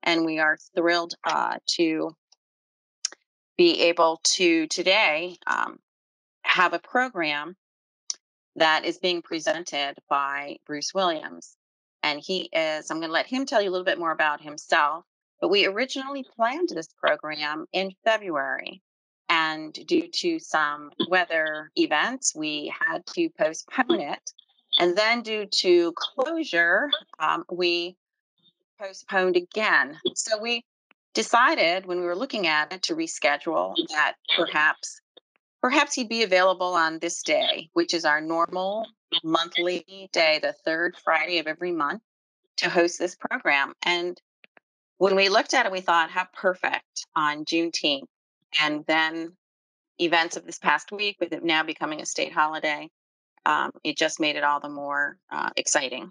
and we are thrilled to be able to today have a program that is being presented by Bruce Williams. And I'm going to let him tell you a little bit more about himself. But we originally planned this program in February. And due to some weather events, we had to postpone it. And then due to closure, we postponed again. So we decided when we were looking at it to reschedule that perhaps he'd be available on this day, which is our normal monthly day, the third Friday of every month, to host this program. And when we looked at it, we thought, how perfect on Juneteenth. And then events of this past week, with it now becoming a state holiday, it just made it all the more exciting.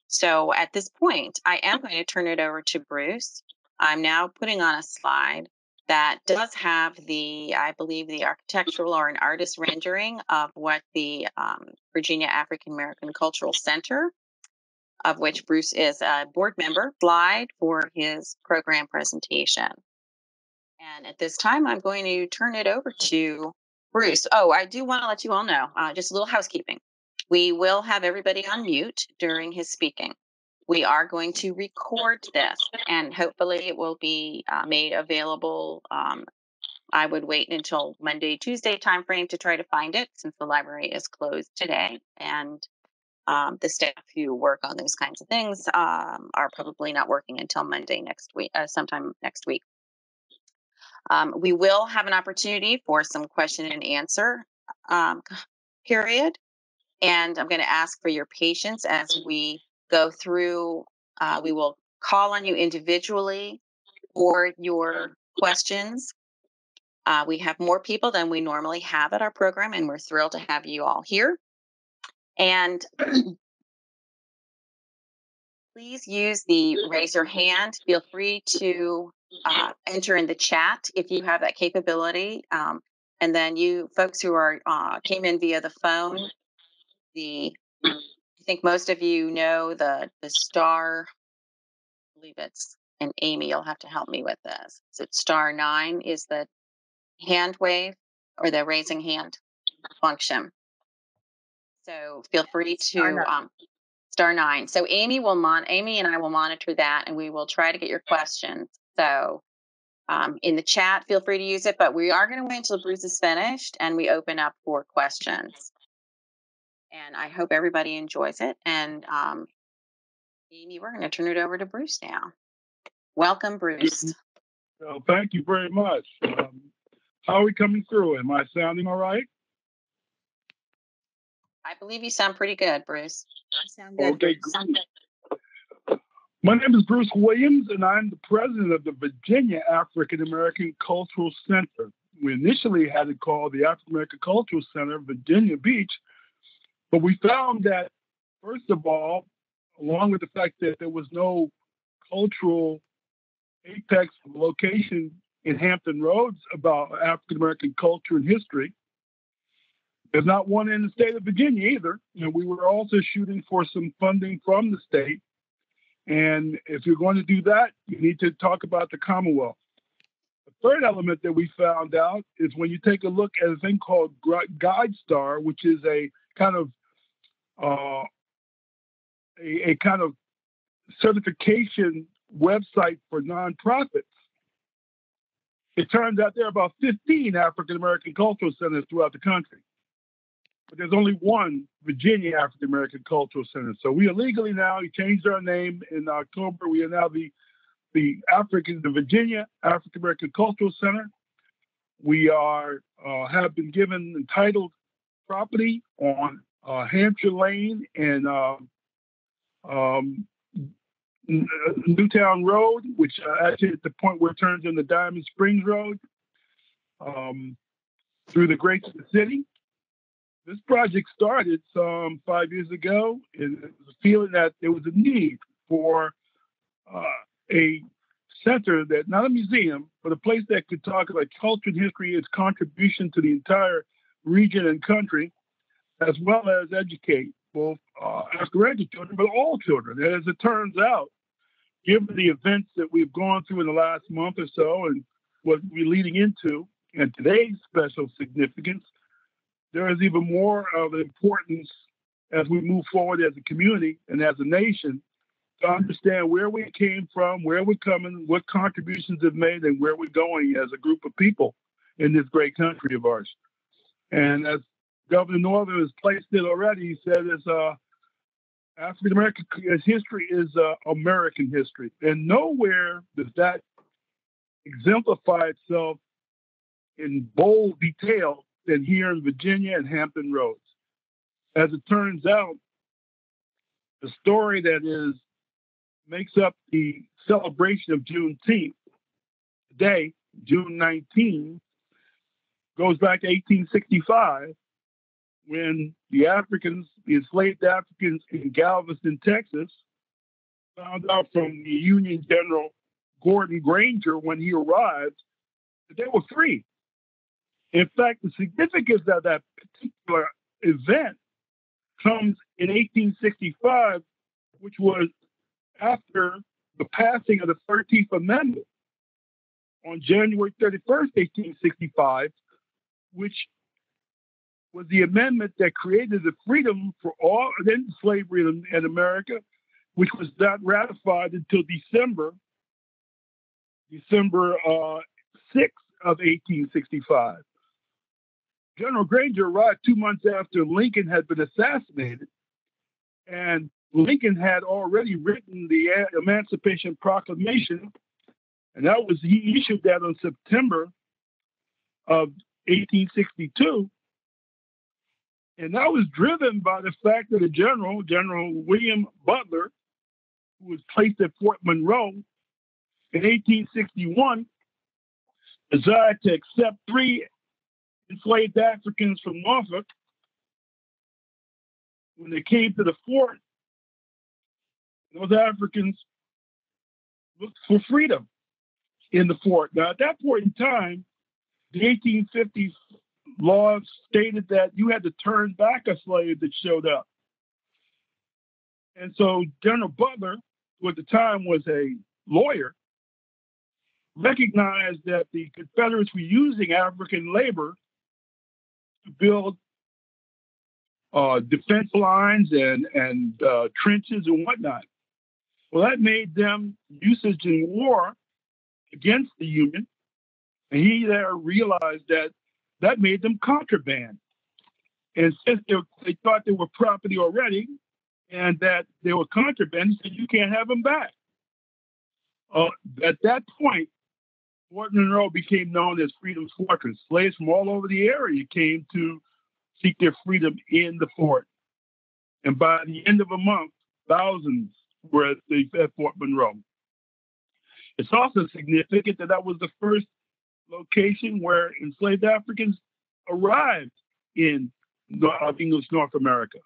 So at this point, I am going to turn it over to Bruce. I'm now putting on a slide that does have I believe, the architectural or an artist rendering of what the Virginia African American Cultural Center, of which Bruce is a board member, slide for his program presentation. And at this time, I'm going to turn it over to Bruce. Oh, I do want to let you all know, just a little housekeeping. We will have everybody on mute during his speaking. We are going to record this, and hopefully it will be made available. I would wait until Monday, Tuesday timeframe to try to find it, since the library is closed today. And the staff who work on those kinds of things are probably not working until Monday next week, sometime next week. We will have an opportunity for some question and answer period. And I'm going to ask for your patience as we go through. We will call on you individually for your questions. We have more people than we normally have at our program, and we're thrilled to have you all here. And please use the raise your hand. Feel free to enter in the chat if you have that capability. And then you folks who came in via the phone, I think most of you know the star, I believe it's, and Amy, you'll have to help me with this. So star 9 is the hand wave or the raising hand function. So feel free to star 9. So Amy and I will monitor that, and we will try to get your questions. So in the chat, feel free to use it, but we are going to wait until Bruce is finished and we open up for questions. And I hope everybody enjoys it. And Amy, we're going to turn it over to Bruce now. Welcome, Bruce. Well, thank you very much. How are we coming through? Am I sounding all right? I believe you sound pretty good, Bruce. You sound good. Okay, great. My name is Bruce Williams, and I'm the president of the Virginia African American Cultural Center. We initially had it called the African American Cultural Center, Virginia Beach, but we found that, first of all, along with the fact that there was no cultural apex location in Hampton Roads about African American culture and history, there's not one in the state of Virginia either. And we were also shooting for some funding from the state. And if you're going to do that, you need to talk about the Commonwealth. The third element that we found out is when you take a look at a thing called GuideStar, which is a kind of a kind of certification website for nonprofits. It turns out there are about 15 African American cultural centers throughout the country, but there's only one Virginia African American Cultural Center. So we are legally now, we changed our name in October. We are now the Virginia African American Cultural Center. We have been given entitled property on Hampshire Lane and Newtown Road, which actually at the point where it turns into Diamond Springs Road, through the Great City. This project started some 5 years ago, and it was a feeling that there was a need for a center, that not a museum, but a place that could talk about culture and history, its contribution to the entire region and country, as well as educate both African American children, but all children. And as it turns out, given the events that we've gone through in the last month or so and what we're leading into and today's special significance, there is even more of importance as we move forward as a community and as a nation to understand where we came from, where we're coming, what contributions have made, and where we're going as a group of people in this great country of ours. And as Governor Northam has placed it already, he said it's African American history is American history. And nowhere does that exemplify itself in bold detail than here in Virginia and Hampton Roads. As it turns out, the story that makes up the celebration of Juneteenth today, June 19, goes back to 1865 when the enslaved Africans in Galveston, Texas, found out from the Union General Gordon Granger when he arrived that they were free. In fact, the significance of that particular event comes in 1865, which was after the passing of the 13th Amendment on January 31st, 1865, which was the amendment that created the freedom for all then slavery in America, which was not ratified until December 6th of 1865. General Granger arrived 2 months after Lincoln had been assassinated, and Lincoln had already written the Emancipation Proclamation, and he issued that on September of 1862. And that was driven by the fact that General William Butler, who was placed at Fort Monroe in 1861, decided to accept 3 enslaved Africans from Norfolk. When they came to the fort, those Africans looked for freedom in the fort. Now, at that point in time, the 1850s laws stated that you had to turn back a slave that showed up. And so General Butler, who at the time was a lawyer, recognized that the Confederates were using African labor to build defense lines and trenches and whatnot. Well, that made them usage in war against the Union. And he there realized that made them contraband. And since they thought they were property already and that they were contraband, he said, you can't have them back. At that point, Fort Monroe became known as Freedom's Fortress. Slaves from all over the area came to seek their freedom in the fort. And by the end of a month, thousands were at Fort Monroe. It's also significant that was the first location where enslaved Africans arrived in English North America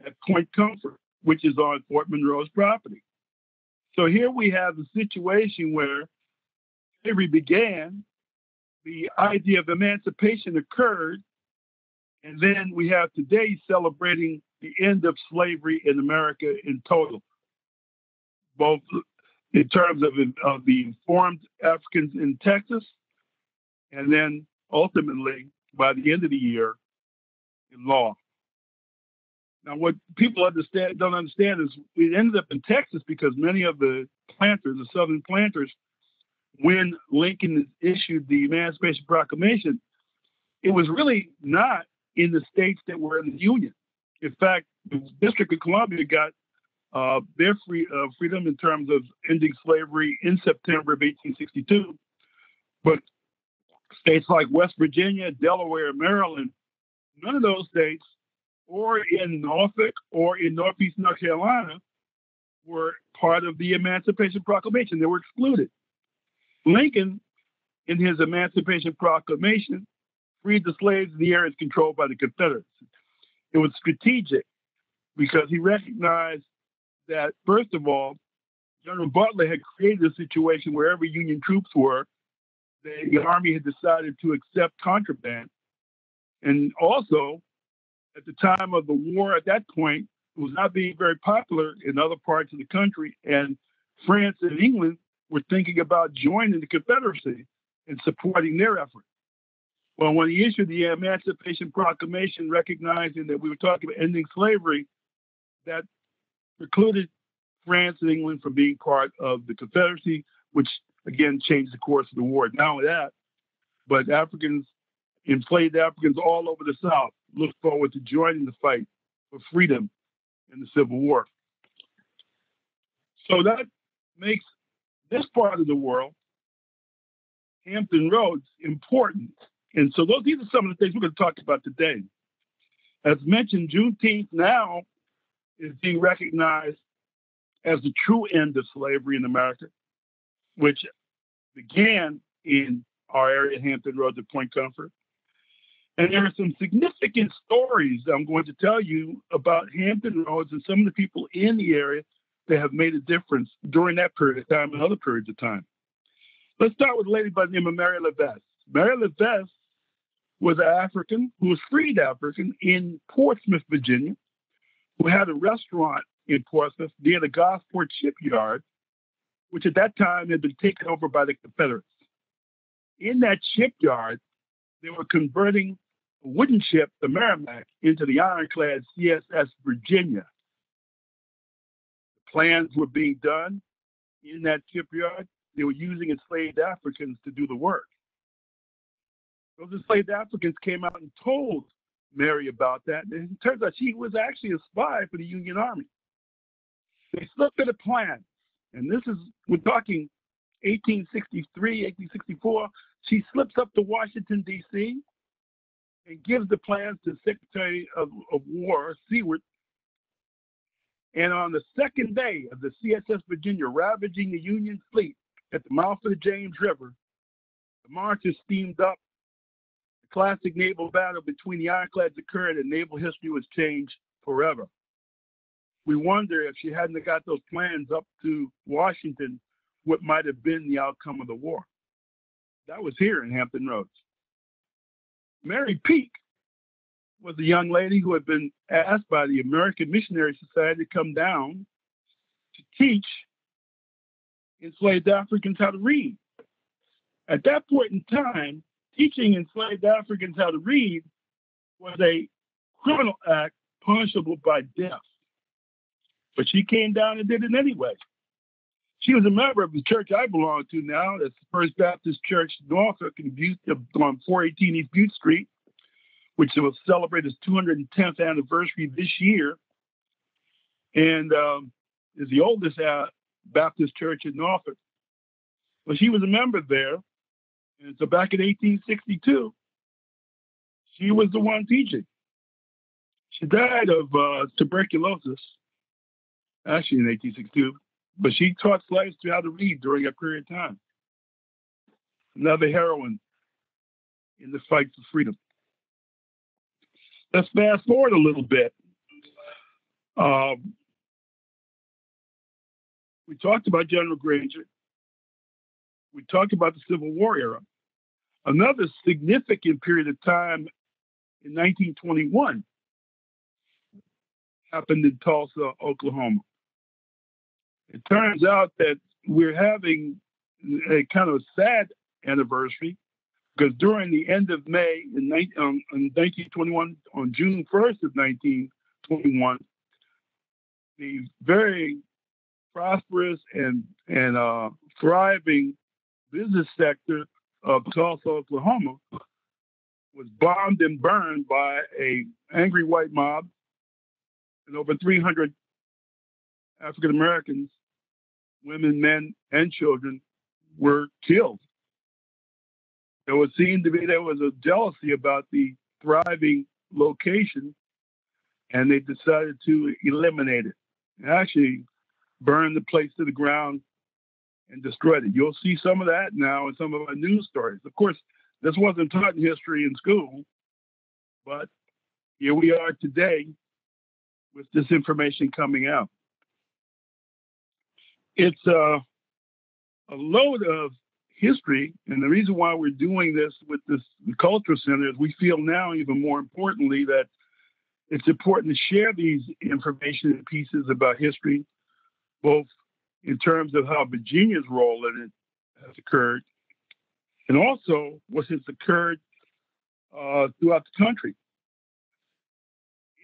at Point Comfort, which is on Fort Monroe's property. So here we have a situation where slavery began, the idea of emancipation occurred, and then we have today celebrating the end of slavery in America in total, both in terms of the informed Africans in Texas, and then ultimately, by the end of the year, in law. Now, what people don't understand is we ended up in Texas because many of the planters, the Southern planters, when Lincoln issued the Emancipation Proclamation, it was really not in the states that were in the Union. In fact, the District of Columbia got their freedom in terms of ending slavery in September of 1862. But states like West Virginia, Delaware, Maryland, none of those states, or in Norfolk or in Northeast North Carolina, were part of the Emancipation Proclamation. They were excluded. Lincoln, in his Emancipation Proclamation, freed the slaves in the areas controlled by the Confederates. It was strategic because he recognized that, first of all, General Butler had created a situation wherever Union troops were, the Army had decided to accept contraband. And also, at the time of the war, at that point, it was not being very popular in other parts of the country. And France and England were thinking about joining the Confederacy and supporting their efforts. Well, when he issued the Emancipation Proclamation recognizing that we were talking about ending slavery, that precluded France and England from being part of the Confederacy, which again changed the course of the war. Not only that, but enslaved Africans all over the South looked forward to joining the fight for freedom in the Civil War. So that makes this part of the world, Hampton Roads, important. And so these are some of the things we're going to talk about today. As mentioned, Juneteenth now is being recognized as the true end of slavery in America, which began in our area, Hampton Roads at Point Comfort. And there are some significant stories I'm going to tell you about Hampton Roads and some of the people in the area that have made a difference during that period of time and other periods of time. Let's start with a lady by the name of Mary LeVesque. Mary LeVesque was an African who was freed African in Portsmouth, Virginia, who had a restaurant in Portsmouth near the Gosport Shipyard, which at that time had been taken over by the Confederates. In that shipyard, they were converting a wooden ship, the Merrimack, into the ironclad CSS Virginia. The plans were being done in that shipyard. They were using enslaved Africans to do the work. Those enslaved Africans came out and told Mary about that. And it turns out she was actually a spy for the Union Army. They slipped at a plan. And this is, we're talking 1863, 1864. She slips up to Washington, D.C., and gives the plans to the Secretary of War, Seward. And on the second day of the CSS Virginia ravaging the Union fleet at the mouth of the James River, the marchers steamed up. The classic naval battle between the ironclads occurred, and naval history was changed forever. We wonder if she hadn't got those plans up to Washington, what might have been the outcome of the war. That was here in Hampton Roads. Mary Peak was a young lady who had been asked by the American Missionary Society to come down to teach enslaved Africans how to read. At that point in time, teaching enslaved Africans how to read was a criminal act punishable by death. But she came down and did it anyway. She was a member of the church I belong to now. That's the First Baptist Church, Norfolk, on 418 East Butte Street, which will celebrate its 210th anniversary this year, and is the oldest Baptist church in Norfolk. Well, she was a member there, and so back in 1862, she was the one teaching. She died of tuberculosis, actually in 1862, but she taught slaves how to read during that period of time. Another heroine in the fight for freedom. Let's fast forward a little bit. We talked about General Granger. We talked about the Civil War era. Another significant period of time in 1921 happened in Tulsa, Oklahoma. It turns out that we're having a kind of sad anniversary because during the end of May in 1921, on June 1st of 1921, the very prosperous and thriving business sector of Tulsa, Oklahoma, was bombed and burned by an angry white mob, and over 300 African Americans, women, men, and children were killed. There was a jealousy about the thriving location, and they decided to eliminate it. They actually burned the place to the ground and destroyed it. You'll see some of that now in some of our news stories. Of course, this wasn't taught in history in school, but here we are today with this information coming out. It's a load of history, and the reason why we're doing this with the Cultural Center is we feel now even more importantly that it's important to share these information and pieces about history, both in terms of how Virginia's role in it has occurred, and also what has occurred throughout the country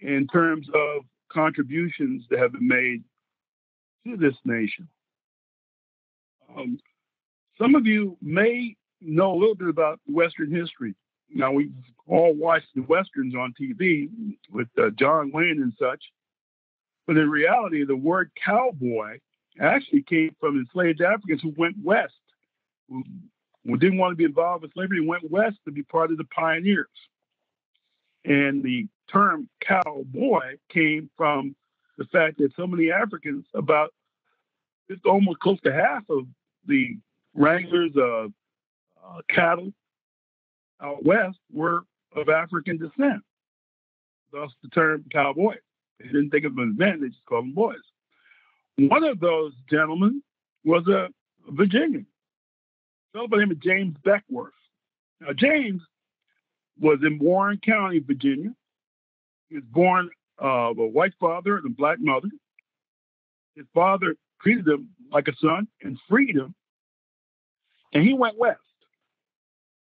in terms of contributions that have been made to this nation. Some of you may know a little bit about Western history. Now, we've all watched the Westerns on TV with John Wayne and such, but in reality, the word cowboy actually came from enslaved Africans who went west, who didn't want to be involved with slavery, went west to be part of the pioneers. And the term cowboy came from the fact that so many Africans, about it's almost close to half of the wranglers of cattle out west were of African descent. Thus the term cowboy. They didn't think of them as men, they just called them boys. One of those gentlemen was a Virginian, a fellow by the name of James Beckwourth. Now, James was in Warren County, Virginia. He was born of a white father and a black mother. His father treated him like a son and freed him. And he went west.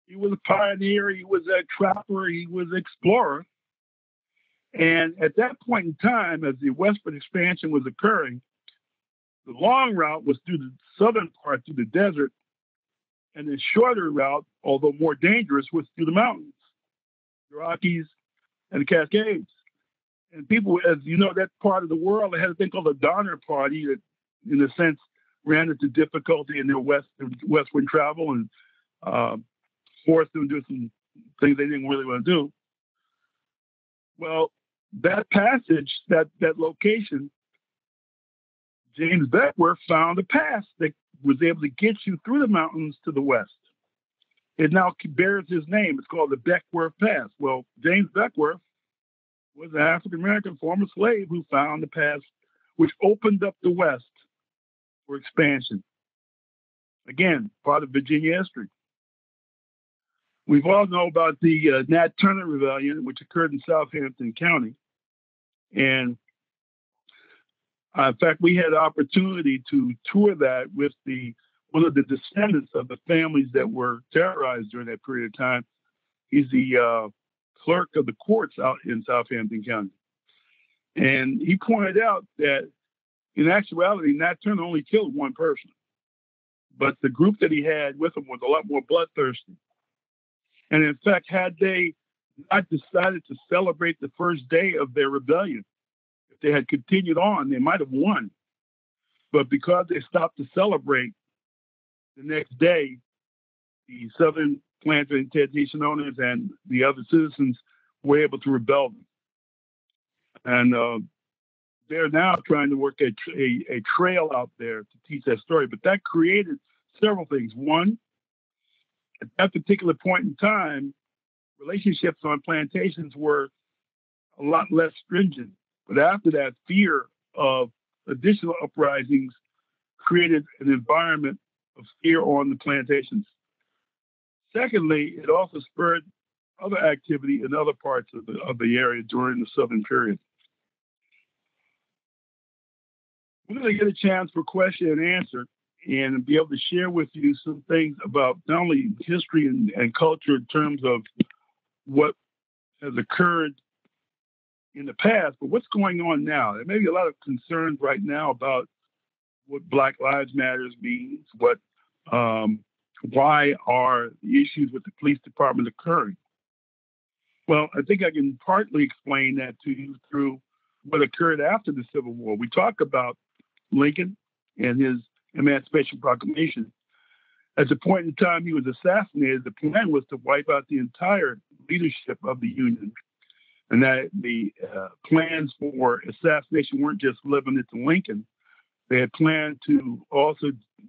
He was a pioneer, he was a trapper, he was an explorer. And at that point in time, as the westward expansion was occurring, the long route was through the southern part, through the desert, and the shorter route, although more dangerous, was through the mountains, the Rockies and the Cascades. And people, as you know, that part of the world, they had a thing called the Donner Party that, in a sense, ran into difficulty in their westward travel and forced them to do some things they didn't really want to do. Well, that passage, that location, James Beckwourth found a pass that was able to get you through the mountains to the west. It now bears his name. It's called the Beckwourth Pass. Well, James Beckwourth was an African-American former slave who found the pass which opened up the west for expansion. Again, part of Virginia history. We've all know about the Nat Turner Rebellion, which occurred in Southampton County. And in fact, we had the opportunity to tour that with one of the descendants of the families that were terrorized during that period of time. He's the clerk of the courts out in Southampton County. And he pointed out that in actuality, Nat Turner only killed one person. But the group that he had with him was a lot more bloodthirsty. And in fact, had they not decided to celebrate the first day of their rebellion, if they had continued on, they might have won. But because they stopped to celebrate, the next day, the Southern plantation owners and the other citizens were able to rebel them. And they're now trying to work a trail out there to teach that story. But that created several things. One, at that particular point in time, relationships on plantations were a lot less stringent. But after that, fear of additional uprisings created an environment of fear on the plantations. Secondly, it also spurred other activity in other parts of the area during the Southern period. We're going to get a chance for question and answer and be able to share with you some things about not only history and culture in terms of what has occurred in the past, but what's going on now. There may be a lot of concerns right now about what Black Lives Matter means, why are the issues with the police department occurring? Well, I think I can partly explain that to you through what occurred after the Civil War. We talk about Lincoln and his Emancipation Proclamation. At the point in time he was assassinated, the plan was to wipe out the entire leadership of the Union, and that the plans for assassination weren't just limited to Lincoln. They had planned to also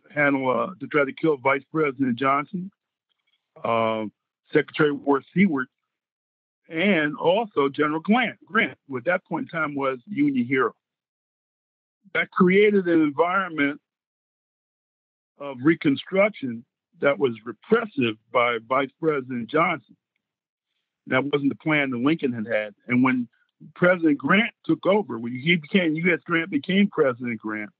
handle, to try to kill Vice President Johnson, Secretary of War Seward, and also General Grant, who at that point in time was Union hero. That created an environment of Reconstruction that was repressive by Vice President Johnson. That wasn't the plan that Lincoln had. And when President Grant took over, when U.S. Grant became President Grant,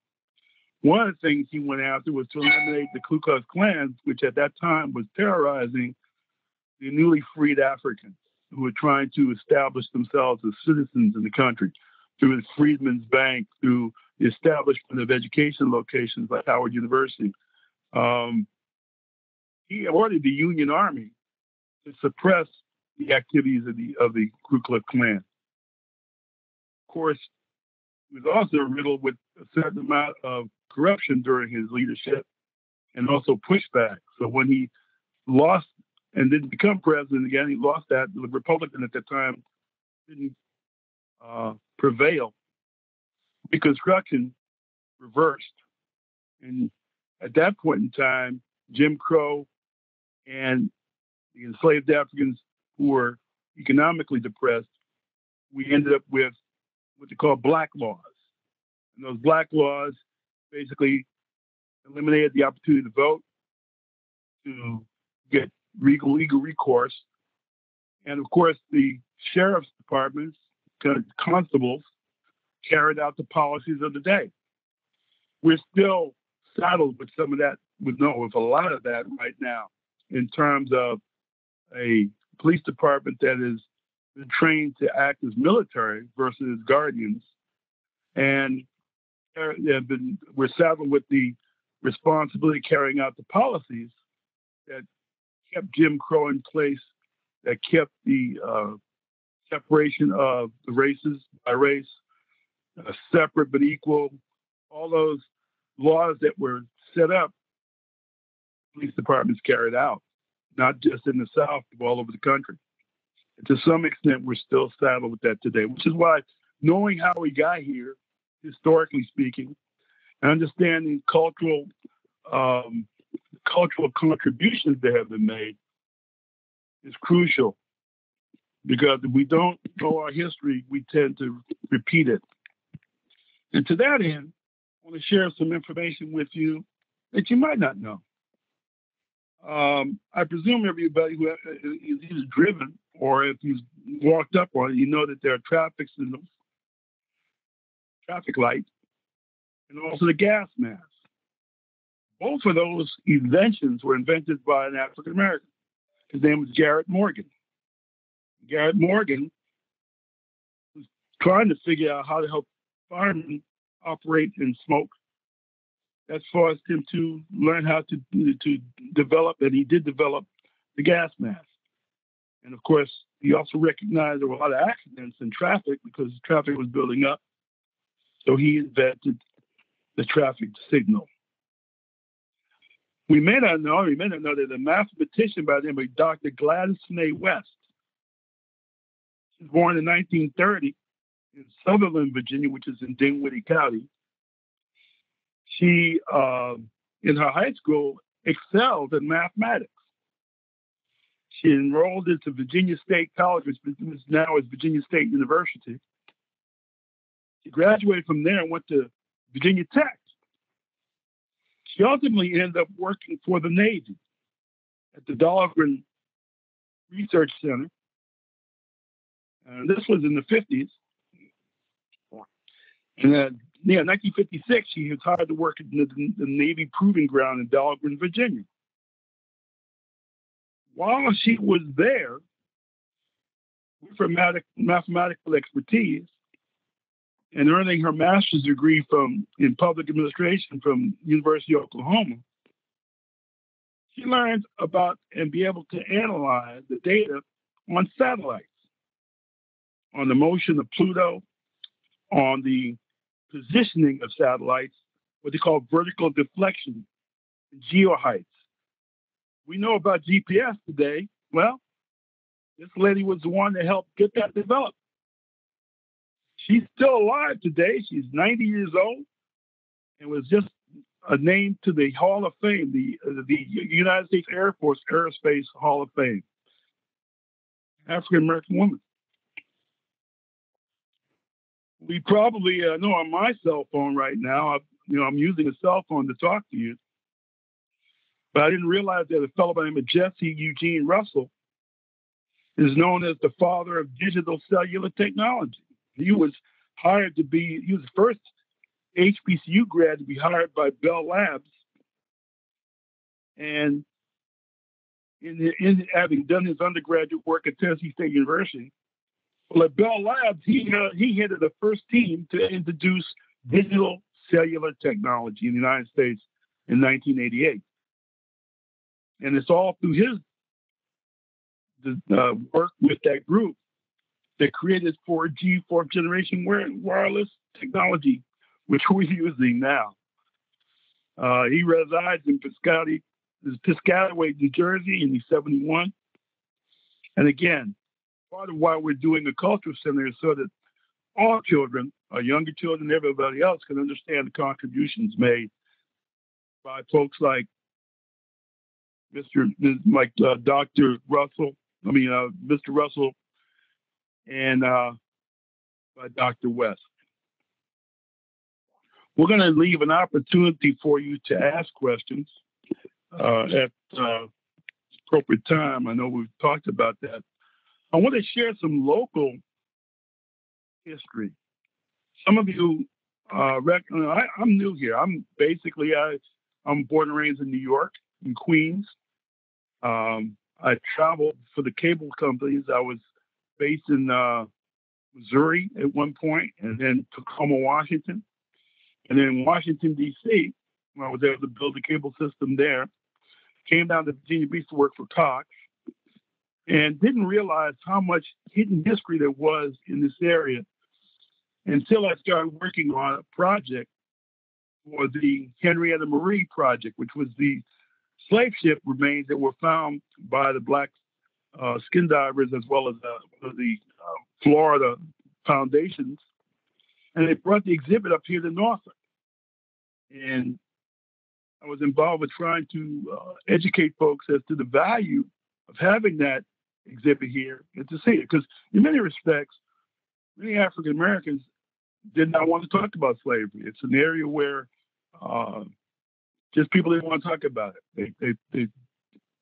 One of the things he went after was to eliminate the Ku Klux Klan, which at that time was terrorizing the newly freed Africans who were trying to establish themselves as citizens in the country through the Freedmen's Bank, through the establishment of education locations like Howard University. He ordered the Union Army to suppress the activities of the Ku Klux Klan. Of course, he was also riddled with a certain amount of corruption during his leadership and also pushback. So when he lost and didn't become president again, he lost that. The Republican at the time didn't prevail. Reconstruction reversed. And at that point in time, Jim Crow and the enslaved Africans who were economically depressed, we ended up with what they call black laws. And those black laws basically eliminated the opportunity to vote, to get legal recourse. And of course, the sheriff's departments, constables, carried out the policies of the day. We're still saddled with some of that, with a lot of that right now, in terms of a police department that is trained to act as military versus guardians. And we're saddled with the responsibility of carrying out the policies that kept Jim Crow in place, that kept the separation of the races by race, separate but equal. All those laws that were set up, police departments carried out, not just in the South, but all over the country. And to some extent, we're still saddled with that today, which is why knowing how we got here, historically speaking, and understanding cultural contributions that have been made is crucial. Because if we don't know our history, we tend to repeat it. And to that end, I want to share some information with you that you might not know. I presume everybody who is either driven or if you've walked up on it, you know that there are traffic signals, traffic lights, and also the gas mask. Both of those inventions were invented by an African American. His name was Garrett Morgan. Garrett Morgan was trying to figure out how to help firemen operate in smoke. That forced him to learn how to develop, and he did develop the gas mask. And of course, he also recognized there were a lot of accidents in traffic because traffic was building up. So he invented the traffic signal. We may not know that a mathematician by the name of Dr. Gladys Ney West, she was born in 1930 in Sutherland, Virginia, which is in Dinwiddie County. She, in her high school, excelled in mathematics. She enrolled into Virginia State College, which now is Virginia State University. She graduated from there and went to Virginia Tech. She ultimately ended up working for the Navy at the Dahlgren Research Center. This was in the 50s. And then, 1956, she was hired to work at the Navy Proving Ground in Dahlgren, Virginia. While she was there, with her mathematical expertise and earning her master's degree in public administration from University of Oklahoma, she learned about and be able to analyze the data on satellites, on the motion of Pluto, on the positioning of satellites, what they call vertical deflection, geoheights. We know about GPS today. Well, this lady was the one that helped get that developed. She's still alive today. She's 90 years old and was just named to the Hall of Fame, the United States Air Force Aerospace Hall of Fame. African American woman. We probably know on my cell phone right now, I'm using a cell phone to talk to you, but I didn't realize that a fellow by the name of Jesse Eugene Russell is known as the father of digital cellular technology. He was hired to be, he was the first HBCU grad to be hired by Bell Labs, and in having done his undergraduate work at Tennessee State University, well, at Bell Labs, he headed the first team to introduce digital cellular technology in the United States in 1988. And it's all through his work with that group that created 4G, fourth generation wireless technology, which we're using now. He resides in Piscataway, New Jersey, and he's 71. And again, part of why we're doing the Cultural Center is so that all children, our younger children, everybody else can understand the contributions made by folks like Dr. Russell, Mr. Russell, and by Dr. West. We're going to leave an opportunity for you to ask questions at appropriate time. I know we've talked about that. I want to share some local history. Some of you reckon I'm new here. I'm born and raised in New York, in Queens. I traveled for the cable companies. I was based in Missouri at one point, and then Tacoma, Washington, and then Washington, D.C., when I was able to build a cable system there. Came down to Virginia Beach to work for Cox, and didn't realize how much hidden history there was in this area until I started working on a project for the Henrietta Marie Project, which was the slave ship remains that were found by the black skin divers as well as the Florida foundations. And they brought the exhibit up here to Norfolk. And I was involved with trying to educate folks as to the value of having that exhibit here and to see it. Because in many respects, many African Americans did not want to talk about slavery. It's an area where just people didn't want to talk about it. They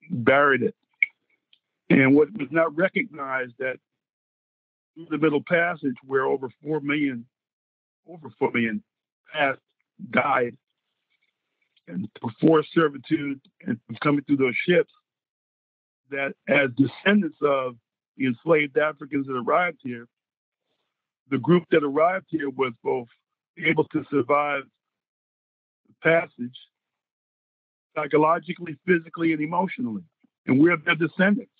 buried it. And what was not recognized that through the Middle Passage, where over 4 million past died, and before servitude and coming through those ships, that as descendants of the enslaved Africans that arrived here, the group that arrived here was both able to survive the passage psychologically, physically, and emotionally. And we're their descendants,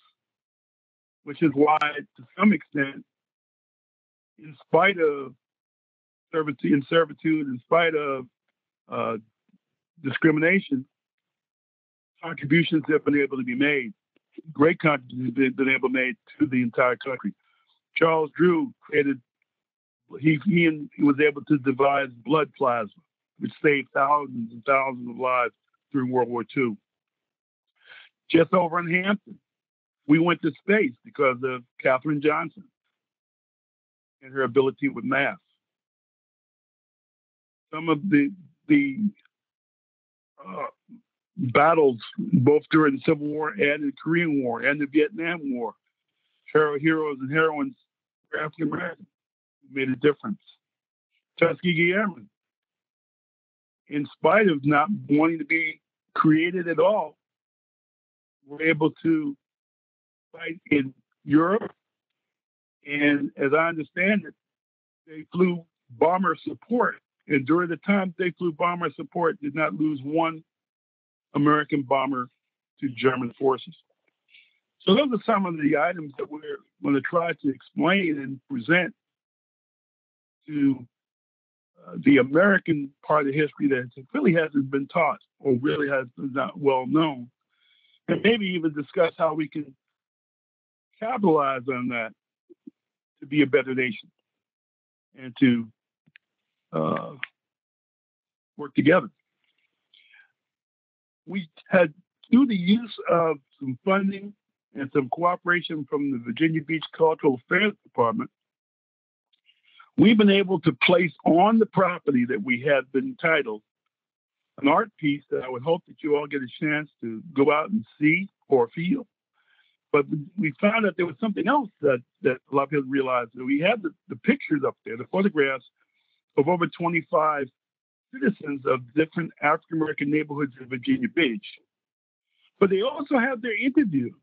which is why, to some extent, in spite of servitude, in spite of discrimination, contributions have been able to be made. Great contributions have been able to be made to the entire country. Charles Drew created, he was able to devise blood plasma, which saved thousands and thousands of lives during World War II. Just over in Hampton, we went to space because of Katherine Johnson and her ability with math. Some of the battles, both during the Civil War and the Korean War and the Vietnam War, heroes and heroines were African American, made a difference. Tuskegee Airmen, in spite of not wanting to be created at all, were able to fight in Europe. And as I understand it, they flew bomber support. And during the time they flew bomber support, did not lose one American bomber to German forces. So those are some of the items that we're going to try to explain and present to the American part of history that really hasn't been taught or really has not well known. And maybe even discuss how we can capitalize on that to be a better nation and to work together. We had, through the use of some funding and some cooperation from the Virginia Beach Cultural Affairs Department, we've been able to place on the property that we had been titled an art piece that I would hope that you all get a chance to go out and see or feel. But we found that there was something else that a lot of people realized. That we had the pictures up there, the photographs of over 25 citizens of different African American neighborhoods in Virginia Beach. But they also have their interviews.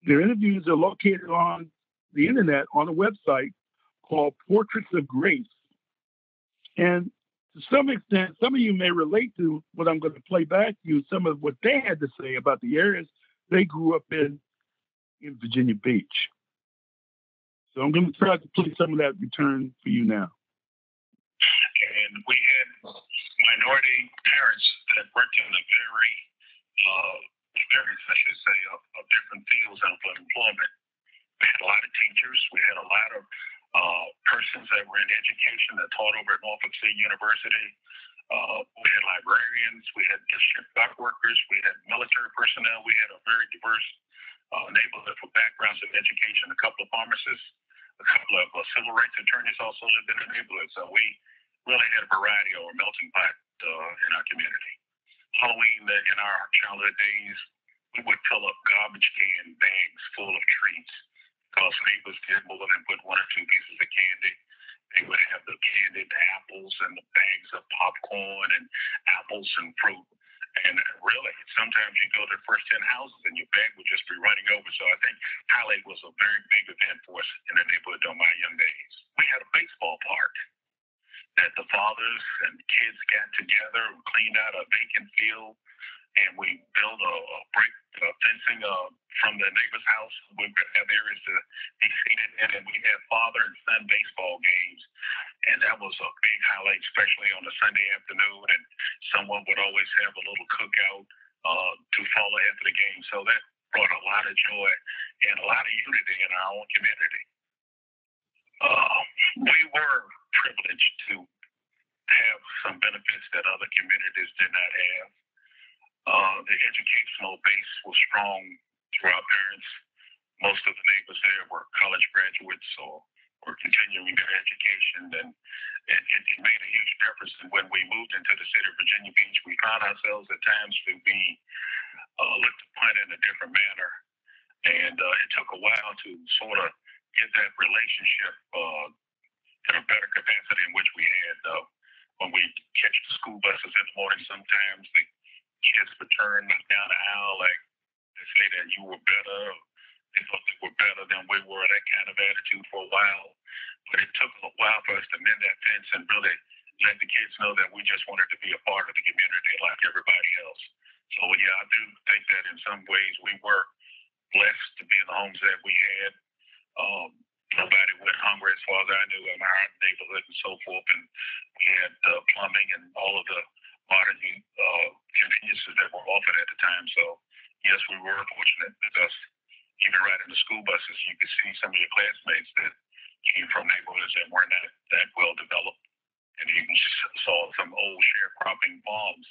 Their interviews are located on the internet on a website called Portraits of Grace. And to some extent, some of you may relate to what I'm going to play back to you, some of what they had to say about the areas they grew up in Virginia Beach. So I'm going to try to play some of that return for you now. And we had minority parents that worked in the various, I should say, of different fields of employment. We had a lot of teachers. We had a lot of persons that were in education that taught over at Norfolk State University. We had librarians. We had district dock workers. We had military personnel. We had a very diverse neighborhood for backgrounds in education. A couple of pharmacists, a couple of civil rights attorneys also lived in the neighborhood. So we really had a variety or a melting pot in our community. Halloween in our childhood days, we would fill up garbage can bags full of treats because neighbors did more than put one or two pieces of candy. They would have the candied apples and the bags of popcorn and apples and fruit. And really, sometimes you go to the first 10 houses and your bag would just be running over. So I think Holiday was a very big event for us in the neighborhood during my young days. We had a baseball park that the fathers and kids got together and cleaned out a vacant field, and we built a brick fencing from the neighbor's house. We would have areas to be seated in, and we had father and son baseball games, and that was a big highlight, especially on a Sunday afternoon, and someone would always have a little cookout to follow after the game. So that brought a lot of joy and a lot of unity in our own community. We were privileged to have some benefits that other communities did not have. The educational base was strong through our parents. Most of the neighbors there were college graduates or were continuing their education, and it made a huge difference. And when we moved into the city of Virginia Beach, we found ourselves at times to be looked upon in a different manner. And it took a while to sort of get that relationship in a better capacity in which we had. When we catch the school buses in the morning, sometimes the kids would turn down the aisle like they say that you were better. They thought they were better than we were, that kind of attitude for a while. But it took a while for us to mend that fence and really let the kids know that we just wanted to be a part of the community like everybody else. So, yeah, I do think that in some ways we were blessed to be in the homes that we had. Nobody went hungry as far as I knew in our neighborhood and so forth. And we had plumbing and all of the modern conveniences that were offered at the time. So, yes, we were fortunate because even right in the school buses, you could see some of your classmates that came from neighborhoods that weren't that well developed. And you even saw some old sharecropping farms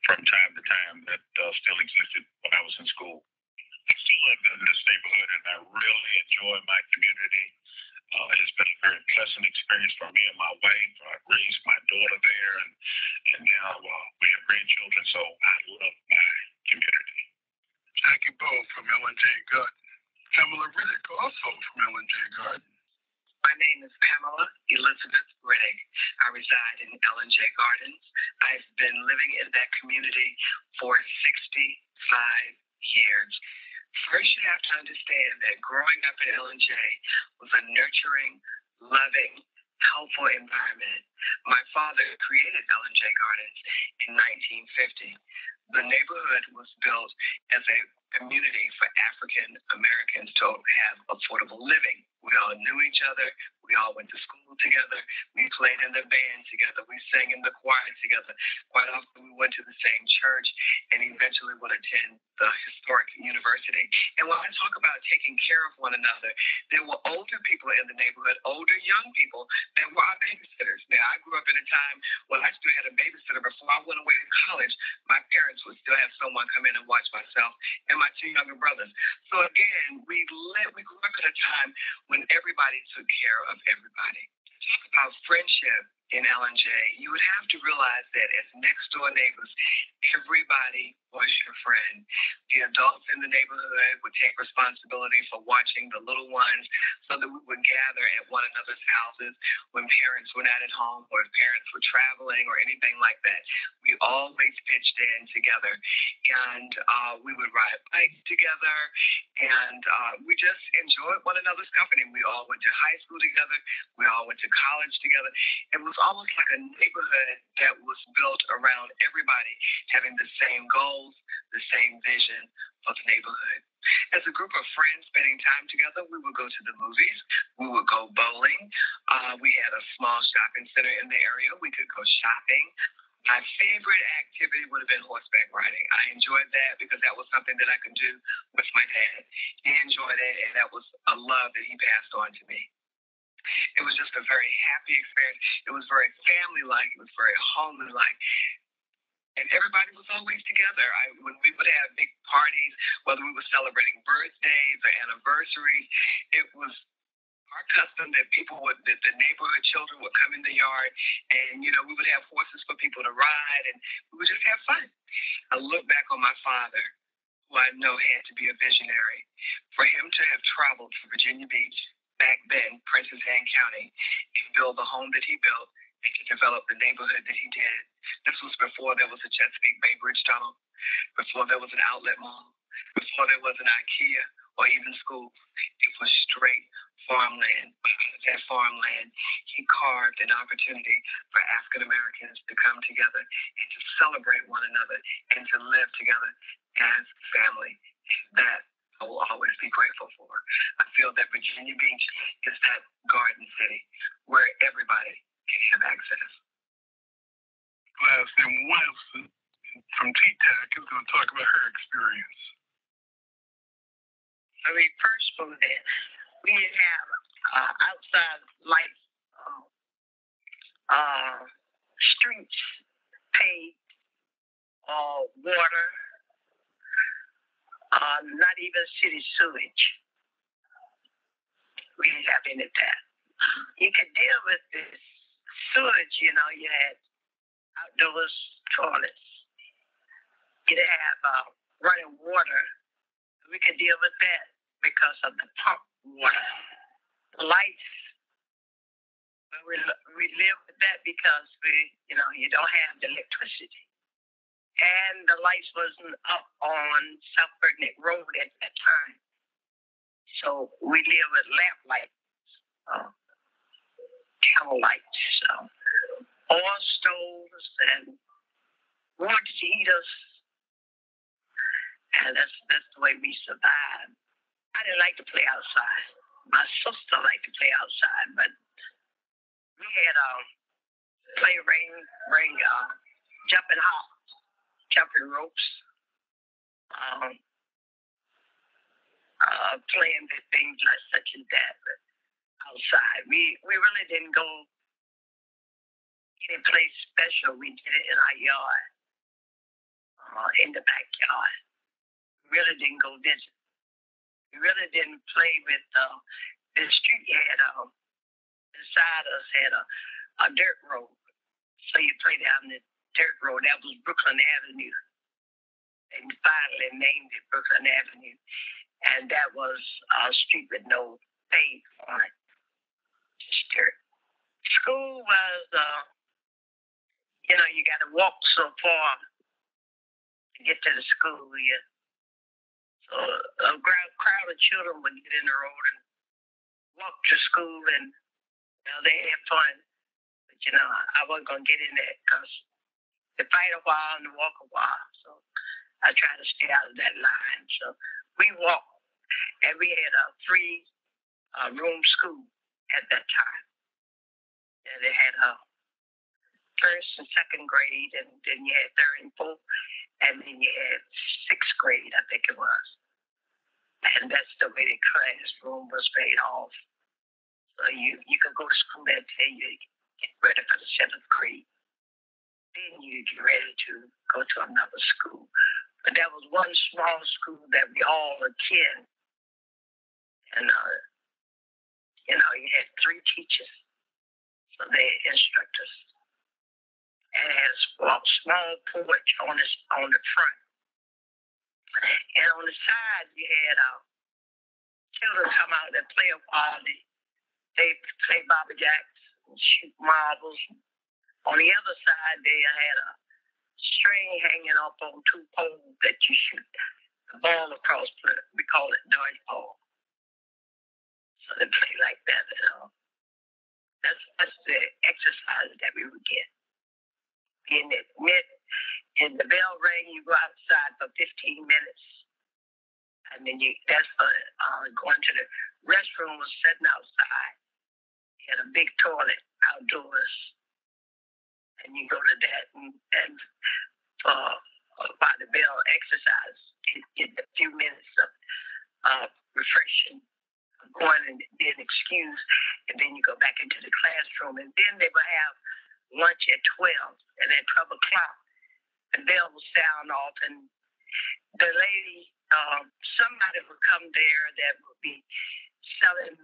from time to time that still existed when I was in school. I still live in this neighborhood, and I really enjoy my community. It's been a very pleasant experience for me and my wife. I raised my daughter there, and now we have grandchildren, so I love my community. Jackie Bowe from Ellen J. Garden. Pamela Riddick, also from Ellen J. Garden. My name is Pamela Elizabeth Riddick. I reside in Ellen J. Gardens. I've been living in that community for 65 years. First, you have to understand that growing up in Ellen J was a nurturing, loving, helpful environment. My father created Ellen J Gardens in 1950. The neighborhood was built as a community for African Americans to have affordable living. We all knew each other. We all went to school together. We played in the band together. We sang in the choir together. Quite often we went to the same church and eventually would attend the historic university. And when I talk about taking care of one another, there were older people in the neighborhood, older young people that were our babysitters. Now, I grew up in a time when I still had a babysitter. Before I went away to college, my parents would still have someone come in and watch myself and my two younger brothers. So again, we grew up at a time when everybody took care of everybody. Talk about friendship in LNJ, you would have to realize that as next door neighbors, everybody was your friend. The adults in the neighborhood would take responsibility for watching the little ones so that we would gather at one another's houses when parents were not at home or if parents were traveling or anything like that. We always pitched in together, and we would ride bikes together, and we just enjoyed one another's company. We all went to high school together. We all went to college together. It was almost like a neighborhood that was built around everybody having the same goals, the same vision for the neighborhood. As a group of friends spending time together, we would go to the movies. We would go bowling. We had a small shopping center in the area. We could go shopping. My favorite activity would have been horseback riding. I enjoyed that because that was something that I could do with my dad. He enjoyed it, and that was a love that he passed on to me. It was just a very happy experience. It was very family-like. It was very homely-like. And everybody was always together. When we would have big parties, whether we were celebrating birthdays or anniversaries, it was our custom that that the neighborhood children would come in the yard, and we would have horses for people to ride, and we would just have fun. I look back on my father, who I know had to be a visionary. For him to have traveled to Virginia Beach, back then, Princess Anne County, and build the home that he built and to develop the neighborhood that he did. This was before there was a Chesapeake Bay Bridge Tunnel, before there was an outlet mall, before there was an IKEA or even school. It was straight farmland. Out of that farmland, he carved an opportunity for African Americans to come together and to celebrate one another and to live together as family. That I will always be grateful for. I feel that Virginia Beach is that garden city where everybody can have access. Last name Wilson from T-TAC is going to talk about her experience. When we first moved in, we didn't have outside lights, streets paved, water, not even city sewage. We didn't have any of that. You could deal with this sewage, you had outdoors toilets. You didn't have running water. We could deal with that because of the pump water. The lights, we live with that because you don't have the electricity. And the lights wasn't up on South Burnet Road at that time. So we live with lamp lights, camel lights, oil stoves and wood heaters. And that's the way we survived. I didn't like to play outside. My sister liked to play outside, but we had play ring, jumping hops, jumping ropes, playing with things like such and that. But outside, we really didn't go any place special. We did it in our yard, in the backyard. We really didn't go visit. We really didn't play with the street had beside us had a dirt road. So you play down the dirt road. That was Brooklyn Avenue. And finally named it Brooklyn Avenue. And that was a street with no pave on it. Just dirt. School was you gotta walk so far to get to the school. So a crowd of children would get in the road and walk to school, and they had fun. But I wasn't gonna get in that because they fight a while and walk a while. So I tried to stay out of that line. So we walked, and we had a 3-room school at that time. And they had first and second grade, and then you had third and fourth, and then you had sixth grade, I think it was. And that's the way the classroom was paid off. So you could go to school that day, you get ready for the 7th grade. Then you get ready to go to another school. But that was one small school that we all attend. And, you had 3 teachers. So they instruct us. And it has a small porch on the front. And on the side, we had children come out and play a while. They play Bobby Jacks and shoot marbles. On the other side, they had a string hanging up on two poles that you shoot the ball across. We call it dodgeball. So they play like that. That's the exercise that we would get. In the bell ring, you go outside for 15 minutes. And then that's for going to the restroom was sitting outside. You had a big toilet outdoors. And you go to that and by the bell exercise, get a few minutes of refreshing, going and being excused, and then you go back into the classroom. And then they will have lunch at 12, and at 12 o'clock, the bell will sound off, and the lady, somebody will come there that will be selling,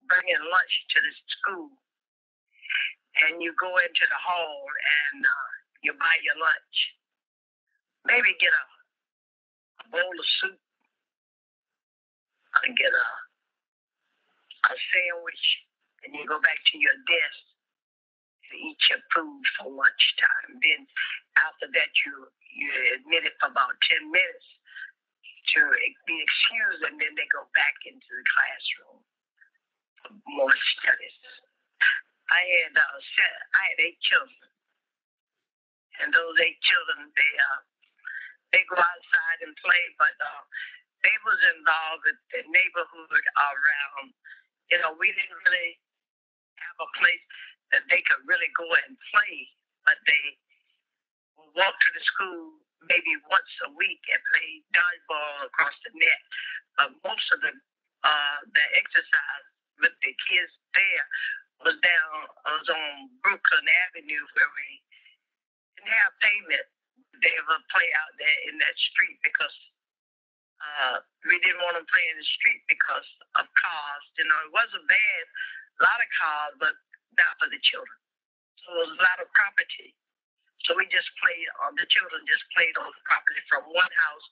bringing lunch to the school. And you go into the hall and you buy your lunch. Maybe get a bowl of soup, and get a sandwich, and you go back to your desk and eat your food for lunchtime. Then after that, you're admitted for about 10 minutes to be excused, and then they go back into the classroom for more studies. I had 8 children, and those 8 children, they go outside and play, but they was involved with the neighborhood around. We didn't really have a place that they could really go and play, but they would walk to the school maybe once a week and play dodgeball across the net. But most of the exercise with the kids there was on Brooklyn Avenue, where we didn't have pavement. They would play out there in that street because we didn't want them playing in the street because of cars. It wasn't bad, a lot of cars, but not for the children. So it was a lot of property. So we just played, the children just played on the property from one house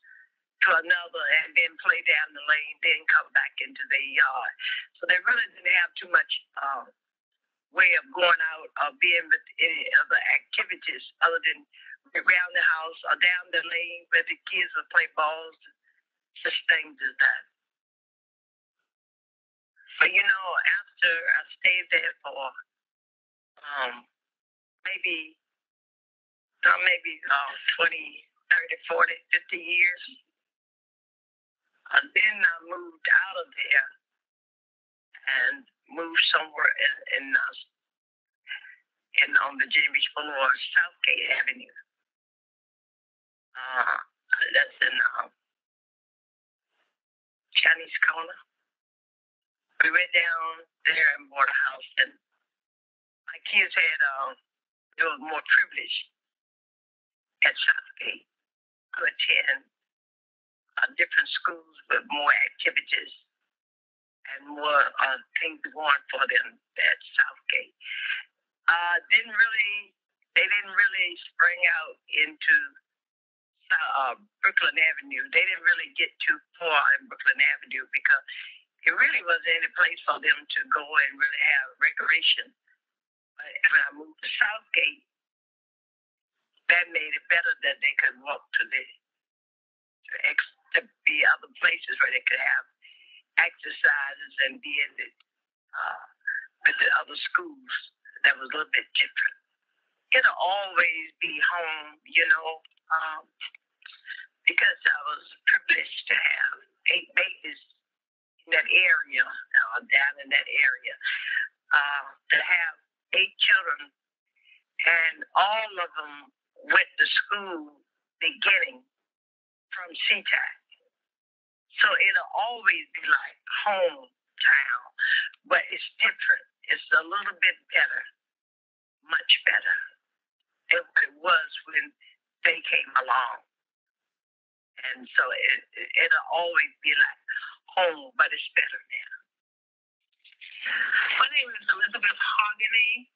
to another, and then play down the lane, then come back into their yard. So they really didn't have too much way of going out or being with any other activities other than around the house or down the lane where the kids would play balls, such things as that. But after I stayed there for maybe 20, 30, 40, 50 years. Then I moved out of there and moved somewhere on Virginia Beach Boulevard, Southgate Avenue. That's in Chinese Corner. We went down there and bought a house, and my kids had it was more privileged at Southgate to attend different schools with more activities and more things going for them at Southgate. They didn't really spring out into Brooklyn Avenue. They didn't really get too far in Brooklyn Avenue because it really wasn't any place for them to go and really have recreation. But when I moved to Southgate, that made it better that they could walk to be other places where they could have exercises and be in with the other schools that was a little bit different. It'll always be home, because I was privileged to have 8 babies in that area, down in that area, to have 8 children, and all of them went to school beginning from CTAC. So it'll always be like hometown, but it's different. It's a little bit better, much better than what it was when they came along. And so it'll always be like home, but it's better now. My name is Elizabeth Hogany,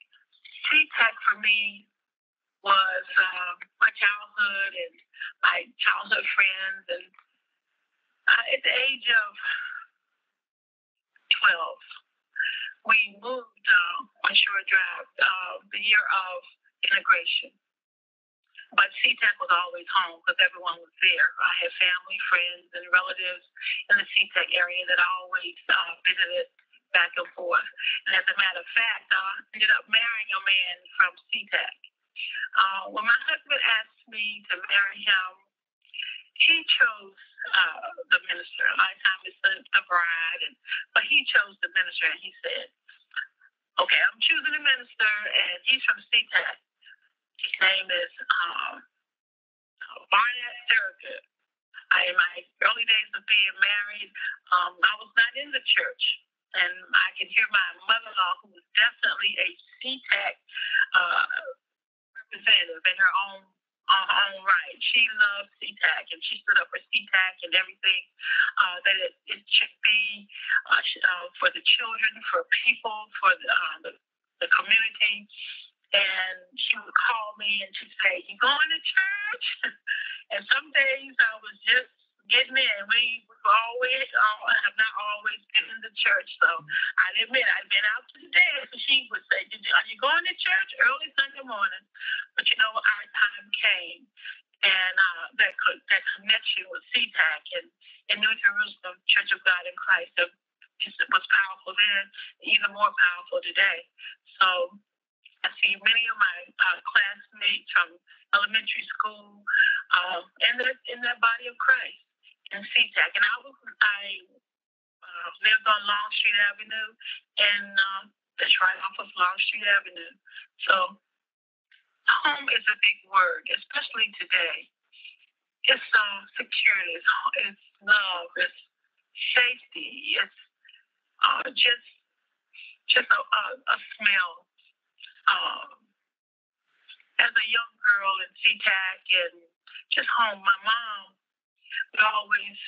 my childhood and my childhood friends. And at the age of 12, we moved on Shore Drive, the year of integration. But CTAC was always home because everyone was there. I had family, friends, and relatives in the CTAC area that I always visited back and forth. And as a matter of fact, I ended up marrying a man from CTAC. When my husband asked me to marry him, he chose the minister. A lot of times it's the bride, but he chose the minister, and he said, okay, I'm choosing the minister, and he's from CTAC. His name is Barnett Thurgood. In my early days of being married, I was not in the church. And I could hear my mother-in-law, who was definitely a CTAC representative in her own right. She loved CTAC, and she stood up for CTAC and everything that it should be for the children, for people, for the community. And she would call me and she'd say, "You going to church?" And some days I was just getting in. We always have not always been in the church. So I admit I'd been out to the dance. So she would say, "Are you going to church?" Early Sunday morning. But our time came. And that connection with CTAC and New Jerusalem Church of God in Christ was powerful then, even more powerful today. So I see many of my classmates from elementary school in that body of Christ in CTAC. And I lived on Long Street Avenue, and that's right off of Long Street Avenue. So home is a big word, especially today. It's security, it's love, it's safety, it's just a smell. As a young girl in CTAC and just home, my mom would always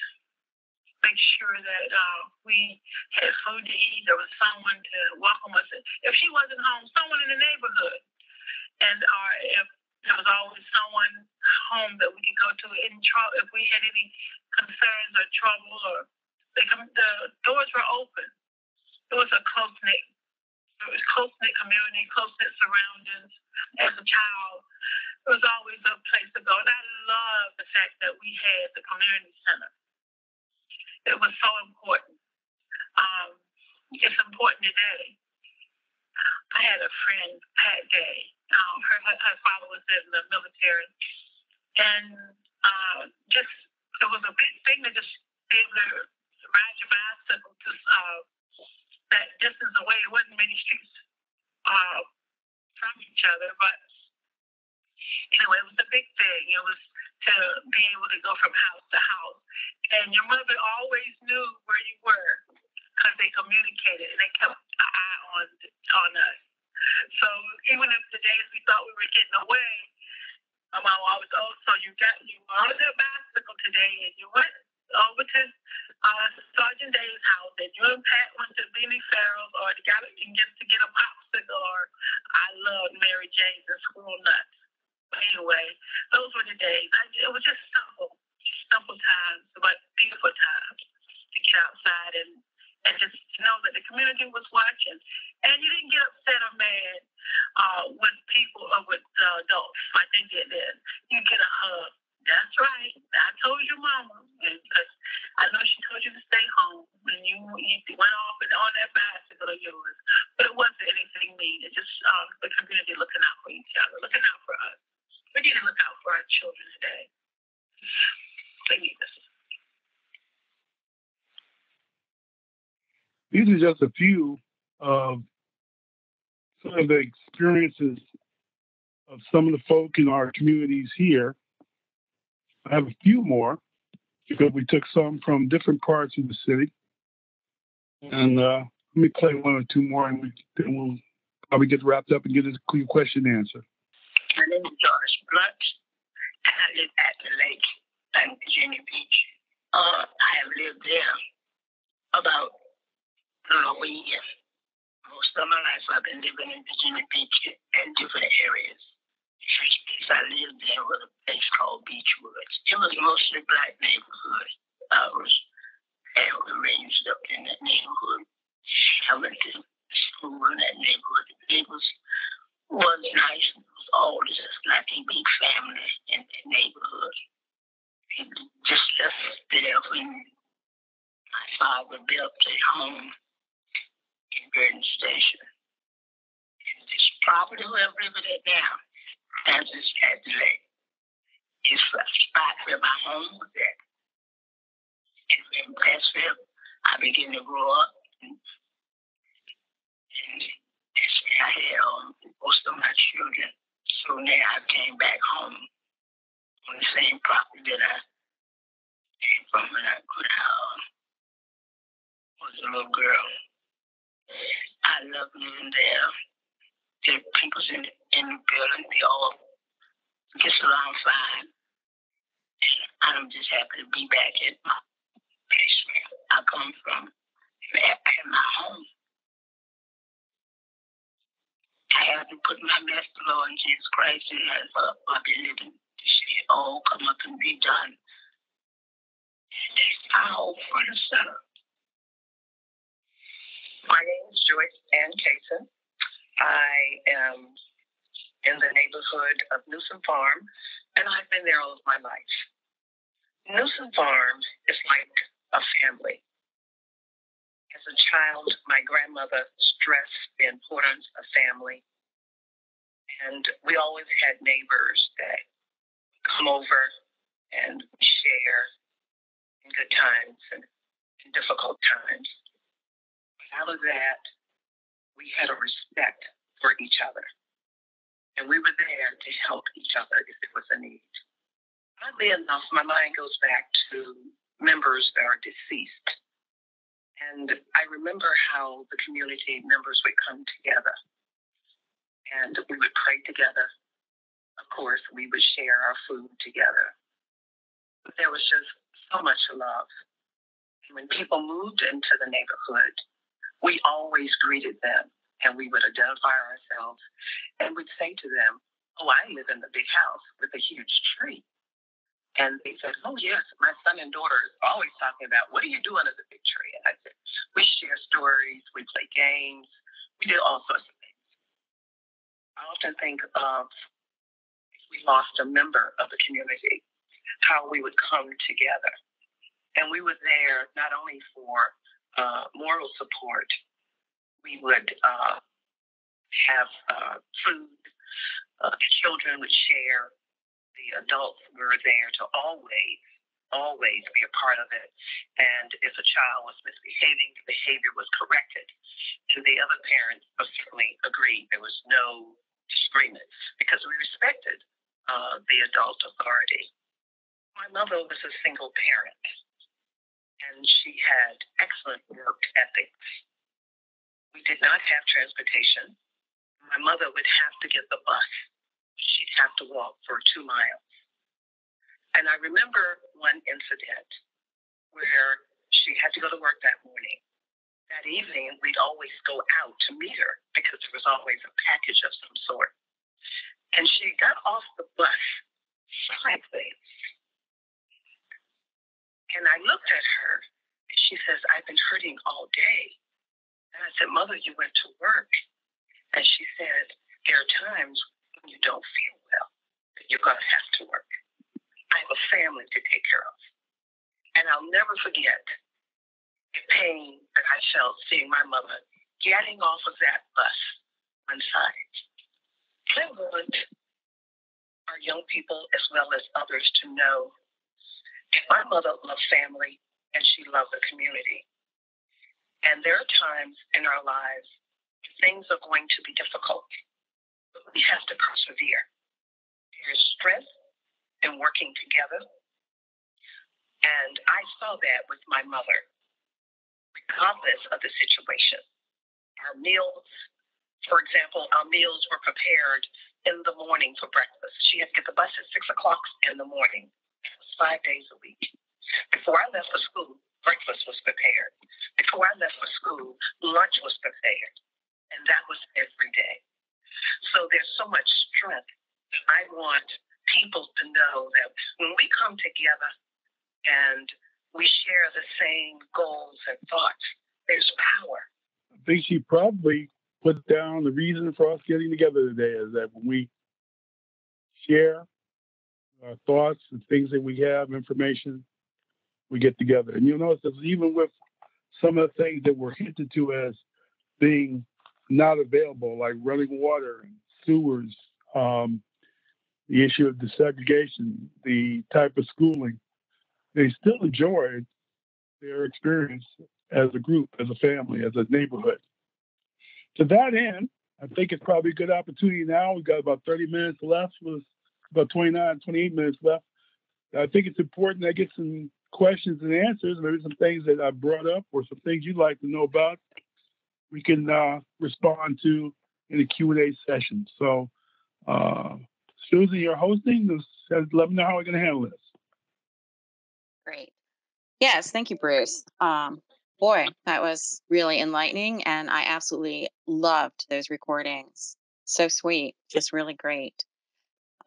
make sure that we had food to eat. There was someone to welcome us. If she wasn't home, someone in the neighborhood. And if there was always someone home that we could go to if we had any concerns or trouble, or the doors were open. It was a close-knit community, close-knit surroundings. As a child, it was always a place to go. And I love the fact that we had the community center. It was so important. It's important today. I had a friend, Pat Day. Her father was in the military. And it was a big thing to just be able to ride your bicycle to that distance away. It wasn't many streets from each other, but anyway, it was a big thing. It was to be able to go from house to house, and your mother always knew where you were because they communicated and they kept an eye on us. So even if the days we thought we were getting away, my mom always, so you were on your bicycle today, and you went over to Sergeant Dave's house, and you and Pat went to Benny Farrell's, or to get a popsicle, or I loved Mary Jane's and Squirrel Nuts. But anyway, those were the days. It was just simple times, but beautiful times to get outside and just know that the community was watching. And you didn't get upset or mad with people or with adults like they did then. You get a hug. That's right. I told your mama, because I know she told you to stay home, and you went off on that bicycle of yours. But it wasn't anything mean. It's just the community looking out for each other, looking out for us. We need to look out for our children today. They need us. These are just a few of some of the experiences of some of the folk in our communities here. I have a few more because we took some from different parts of the city. And let me play one or two more, and then we'll probably get wrapped up and get a clear question and answer. My name is Doris Blunt, and I live at the lake in Virginia Beach. I have lived there about a year. Most of my life I've been living in Virginia Beach in different areas. The first place I lived in was a place called Beechwoods. It was mostly black neighborhood. I was raised up in that neighborhood. I went to school in that neighborhood. It was nice. It was all just like a big family in that neighborhood. It just left us there when my father built a home in Burton Station. And this property where I'm living at now, Kansas Cadillac, is the spot where my home was at. And in Placerville, I began to grow up. And that's where I had most of my children. So now I came back home on the same property that I came from when I was a little girl. I love living there. The people in the building, they all get along fine. And I'm just happy to be back at my place where I come from, at my home. I have to put my best to Lord Jesus Christ in that up. I've been living to see it all come up and be done. That's my hope for the center. My name is Joyce Ann Cason. I am in the neighborhood of Newsom Farm, and I've been there all of my life. Newsom Farm is like a family. As a child, my grandmother stressed the importance of family, and we always had neighbors that come over and share in good times and in difficult times. But out of that, we had a respect for each other, and we were there to help each other if there was a need. Oddly enough, my mind goes back to members that are deceased. And I remember how the community members would come together and we would pray together. Of course, we would share our food together. But there was just so much love. And when people moved into the neighborhood, we always greeted them and we would identify ourselves and we'd say to them, "Oh, I live in the big house with a huge tree." And they said, "Oh, yes, my son and daughter are always talking about, what are you doing at the big tree?" And I said, "We share stories, we play games, we do all sorts of things." I often think of if we lost a member of the community, how we would come together. And we were there not only for moral support, we would have food, the children would share. The adults were there to always be a part of it. And if a child was misbehaving, the behavior was corrected. And the other parents certainly agreed. There was no disagreement because we respected the adult authority. My mother was a single parent, and she had excellent work ethics. We did not have transportation. My mother would have to get the bus. She'd have to walk for 2 miles. And I remember one incident where she had to go to work that morning. That evening, we'd always go out to meet her because there was always a package of some sort. And she got off the bus sideways. And I looked at her, and she says, "I've been hurting all day." And I said, "Mother, you went to work." And she said, "There are times when you don't feel well, that you're going to have to work. I have a family to take care of." And I'll never forget the pain that I felt seeing my mother getting off of that bus one side. I want our young people as well as others to know that my mother loved family and she loved the community. And there are times in our lives when things are going to be difficult, but we have to persevere. There is strength in working together. And I saw that with my mother, regardless of the situation. Our meals, for example, our meals were prepared in the morning for breakfast. She had to get the bus at 6 o'clock in the morning. It was 5 days a week. Before I left for school, breakfast was prepared. Before I left for school, lunch was prepared. And that was every day. So there's so much strength that I want people to know that when we come together and we share the same goals and thoughts, there's power. I think she probably put down the reason for us getting together today is that when we share our thoughts and things that we have, information, we get together. And you'll notice that even with some of the things that were hinted to as being not available, like running water and sewers, the issue of desegregation, the type of schooling, they still enjoyed their experience as a group, as a family, as a neighborhood. To that end, I think it's probably a good opportunity now. We've got about 30 minutes left, with about 28 minutes left. I think it's important that I get some questions and answers, maybe some things that I brought up or some things you'd like to know about. We can respond to in a Q&A session. So, Susan, you're hosting. Let me know how we're going to handle this. Great. Yes, thank you, Bruce. Boy, that was really enlightening, and I absolutely loved those recordings. So sweet, just really great.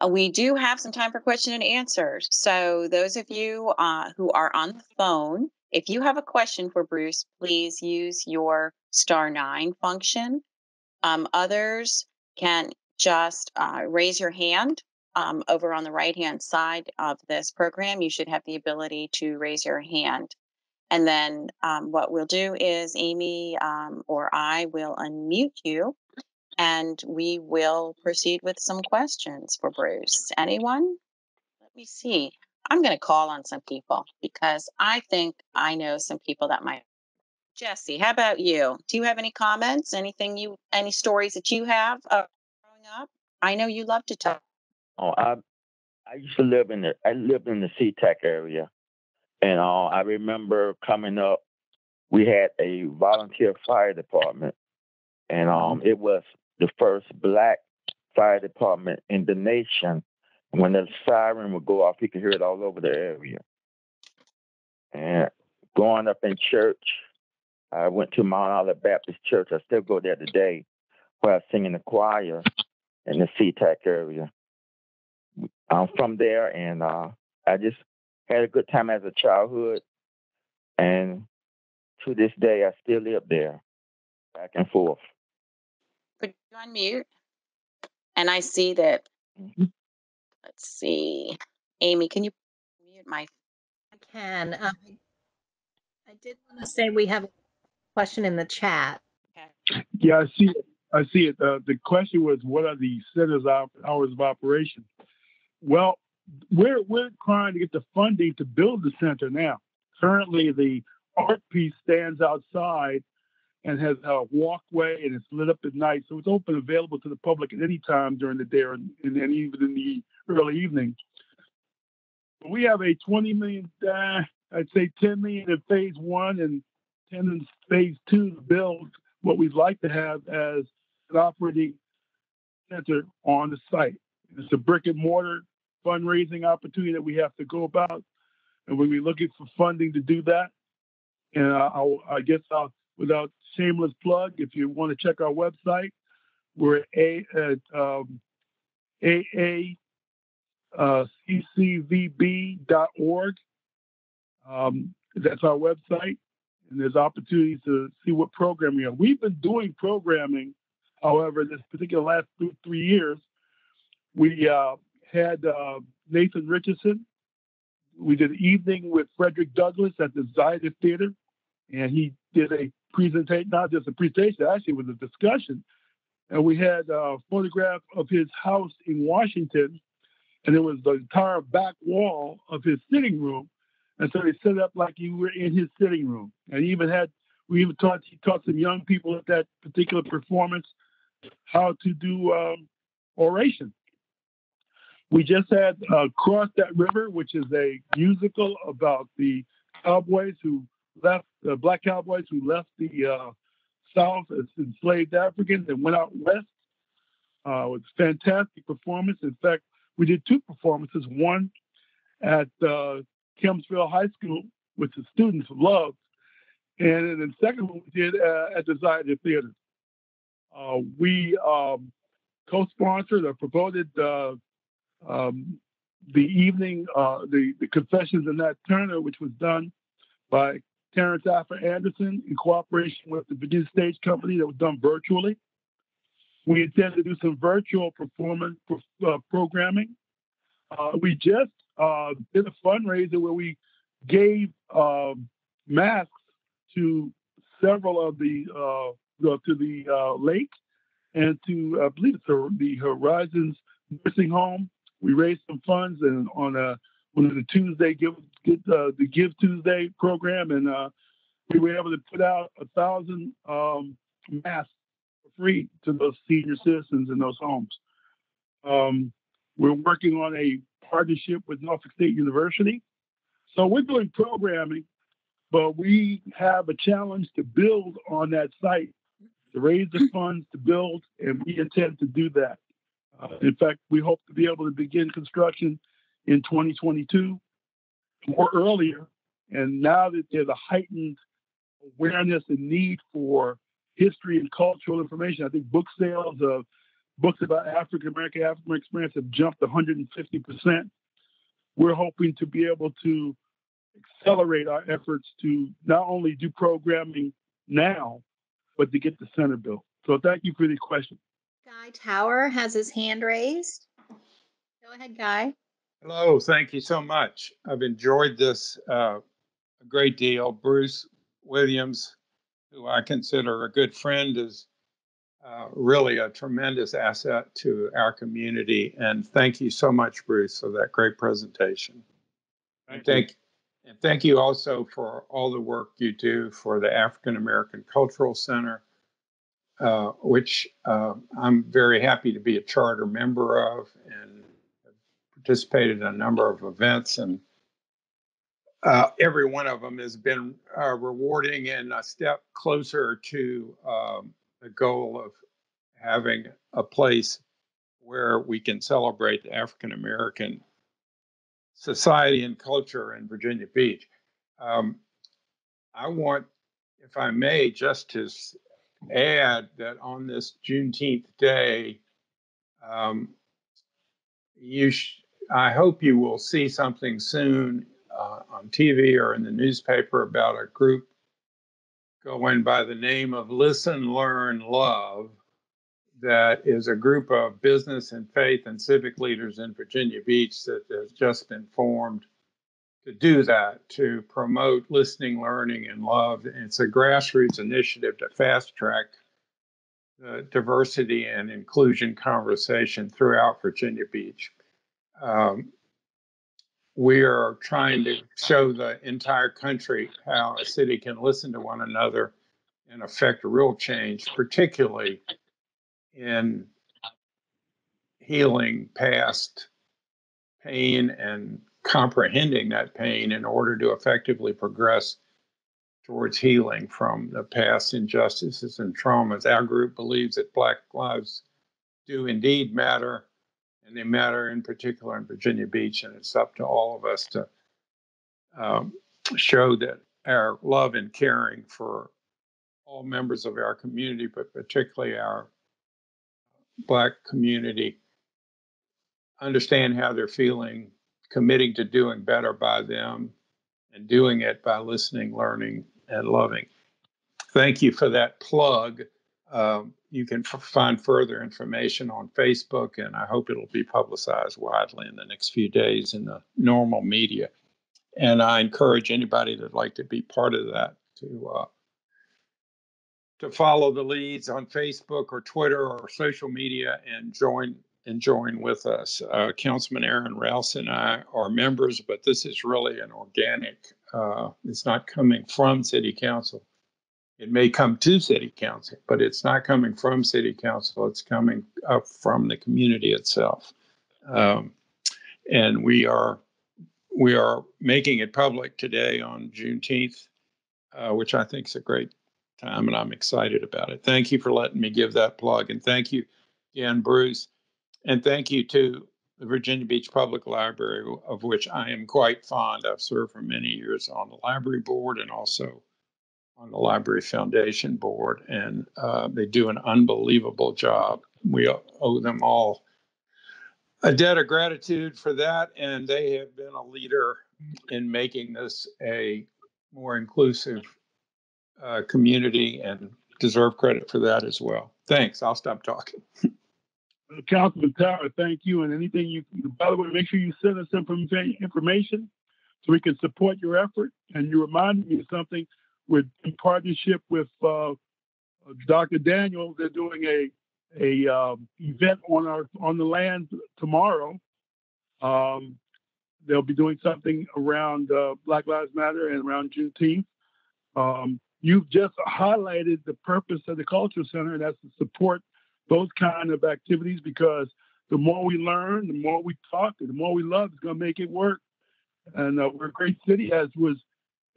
We do have some time for question and answers. So those of you who are on the phone, if you have a question for Bruce, please use your *9 function. Others can just raise your hand over on the right-hand side of this program. You should have the ability to raise your hand. And then what we'll do is Amy or I will unmute you, and we will proceed with some questions for Bruce. Anyone? Let me see. I'm going to call on some people because I think I know some people that might. Jesse, how about you? Do you have any comments? Any stories that you have growing up? I know you love to talk. Oh, I used to lived in the SeaTac area, and I remember coming up, we had a volunteer fire department, and it was the first Black fire department in the nation. When the siren would go off, you could hear it all over the area. And growing up in church, I went to Mount Olive Baptist Church. I still go there today, where I sing in the choir in the SeaTac area. I'm from there, and I just had a good time as a childhood. And to this day, I still live there, back and forth. Put you on mute. And I see that, let's see. Amy, can you mute my? I can. I did want to say we have a question in the chat. Okay. Yeah, I see it. The question was, what are the center's hours of operation? Well, we're trying to get the funding to build the center now. Currently, the art piece stands outside and has a walkway, and it's lit up at night, so it's open, available to the public at any time during the day, and even in the early evening. We have a $20 million, I'd say $10 million in phase 1 and 10 in phase 2 to build what we'd like to have as an operating center on the site. It's a brick and mortar fundraising opportunity that we have to go about, and we'll be looking for funding to do that. And I guess without shameless plug, if you want to check our website, we're at ccvb.org. That's our website, and there's opportunities to see what program we have. We've been doing programming, however, this particular last 3 years, we had Nathan Richardson. We did an evening with Frederick Douglass at the Zayda Theater, and he did a presentation, not just a presentation, actually it was a discussion. And we had a photograph of his house in Washington, and it was the entire back wall of his sitting room. And so they set it up like you were in his sitting room. And he taught some young people at that particular performance how to do oration. We just had Cross That River, which is a musical about the cowboys who left, black cowboys who left the South as enslaved Africans and went out west. It was a fantastic performance. In fact, we did 2 performances, one at Kempsville High School, which the students loved, and then the second one we did at the Zayda Theater. We co-sponsored or promoted the evening, the Confessions of Nat Turner, which was done by Terrence Alfred Anderson in cooperation with the Virginia Stage Company, that was done virtually. We intend to do some virtual performance programming. We just did a fundraiser where we gave masks to several of the lake and to I believe it's the Horizons Nursing Home. We raised some funds and on the Tuesday the Give Tuesday program, and we were able to put out 1,000 masks for free to those senior citizens in those homes. We're working on a partnership with Norfolk State University. So we're doing programming, but we have a challenge to build on that site, to raise the funds to build, and we intend to do that. In fact, we hope to be able to begin construction in 2022 or earlier. And now that there's a heightened awareness and need for history and cultural information, I think book sales of books about African-American experience have jumped 150%. We're hoping to be able to accelerate our efforts to not only do programming now, but to get the center built. So thank you for the question. Guy Tower has his hand raised. Go ahead, Guy. Hello, thank you so much. I've enjoyed this a great deal. Bruce Williams, who I consider a good friend, is really a tremendous asset to our community. And thank you so much, Bruce, for that great presentation. Thank you also for all the work you do for the African American Cultural Center, which I'm very happy to be a charter member of and participated in a number of events, and every one of them has been rewarding and a step closer to the goal of having a place where we can celebrate the African American society and culture in Virginia Beach. I want, if I may, just to add that on this Juneteenth day, I hope you will see something soon on TV or in the newspaper about a group going by the name of Listen, Learn, Love. That is a group of business and faith and civic leaders in Virginia Beach that has just been formed to do that, to promote listening, learning, and love. It's a grassroots initiative to fast track the diversity and inclusion conversation throughout Virginia Beach. We are trying to show the entire country how a city can listen to one another and affect real change, particularly in healing past pain and comprehending that pain in order to effectively progress towards healing from the past injustices and traumas. Our group believes that Black lives do indeed matter, and they matter in particular in Virginia Beach, and it's up to all of us to show that our love and caring for all members of our community, but particularly our Black community, understand how they're feeling, committing to doing better by them, and doing it by listening, learning, and loving. Thank you for that plug. You can find further information on Facebook, and I hope it'll be publicized widely in the next few days in the normal media. And I encourage anybody that'd like to be part of that to follow the leads on Facebook or Twitter or social media and join with us. Councilman Aaron Rouse and I are members, but this is really an organic. It's not coming from City Council. It may come to City Council, but it's not coming from City Council. It's coming up from the community itself. And we are making it public today on Juneteenth, which I think is a great time, and I'm excited about it. Thank you for letting me give that plug, and thank you again, Bruce, and thank you to the Virginia Beach Public Library, of which I am quite fond. I've served for many years on the library board and also on the Library Foundation board, and they do an unbelievable job. We owe them all a debt of gratitude for that, and they have been a leader in making this a more inclusive community and deserve credit for that as well. Thanks. I'll stop talking. Councilman Tower, thank you. And anything you, by the way, make sure you send us information so we can support your effort. And you reminded me of something. We're in partnership with Dr. Daniel. They're doing a event on the land tomorrow. They'll be doing something around Black Lives Matter and around Juneteenth. You've just highlighted the purpose of the Cultural Center, and that's to support those kind of activities, because the more we learn, the more we talk, and the more we love, it's going to make it work. And we're a great city, as was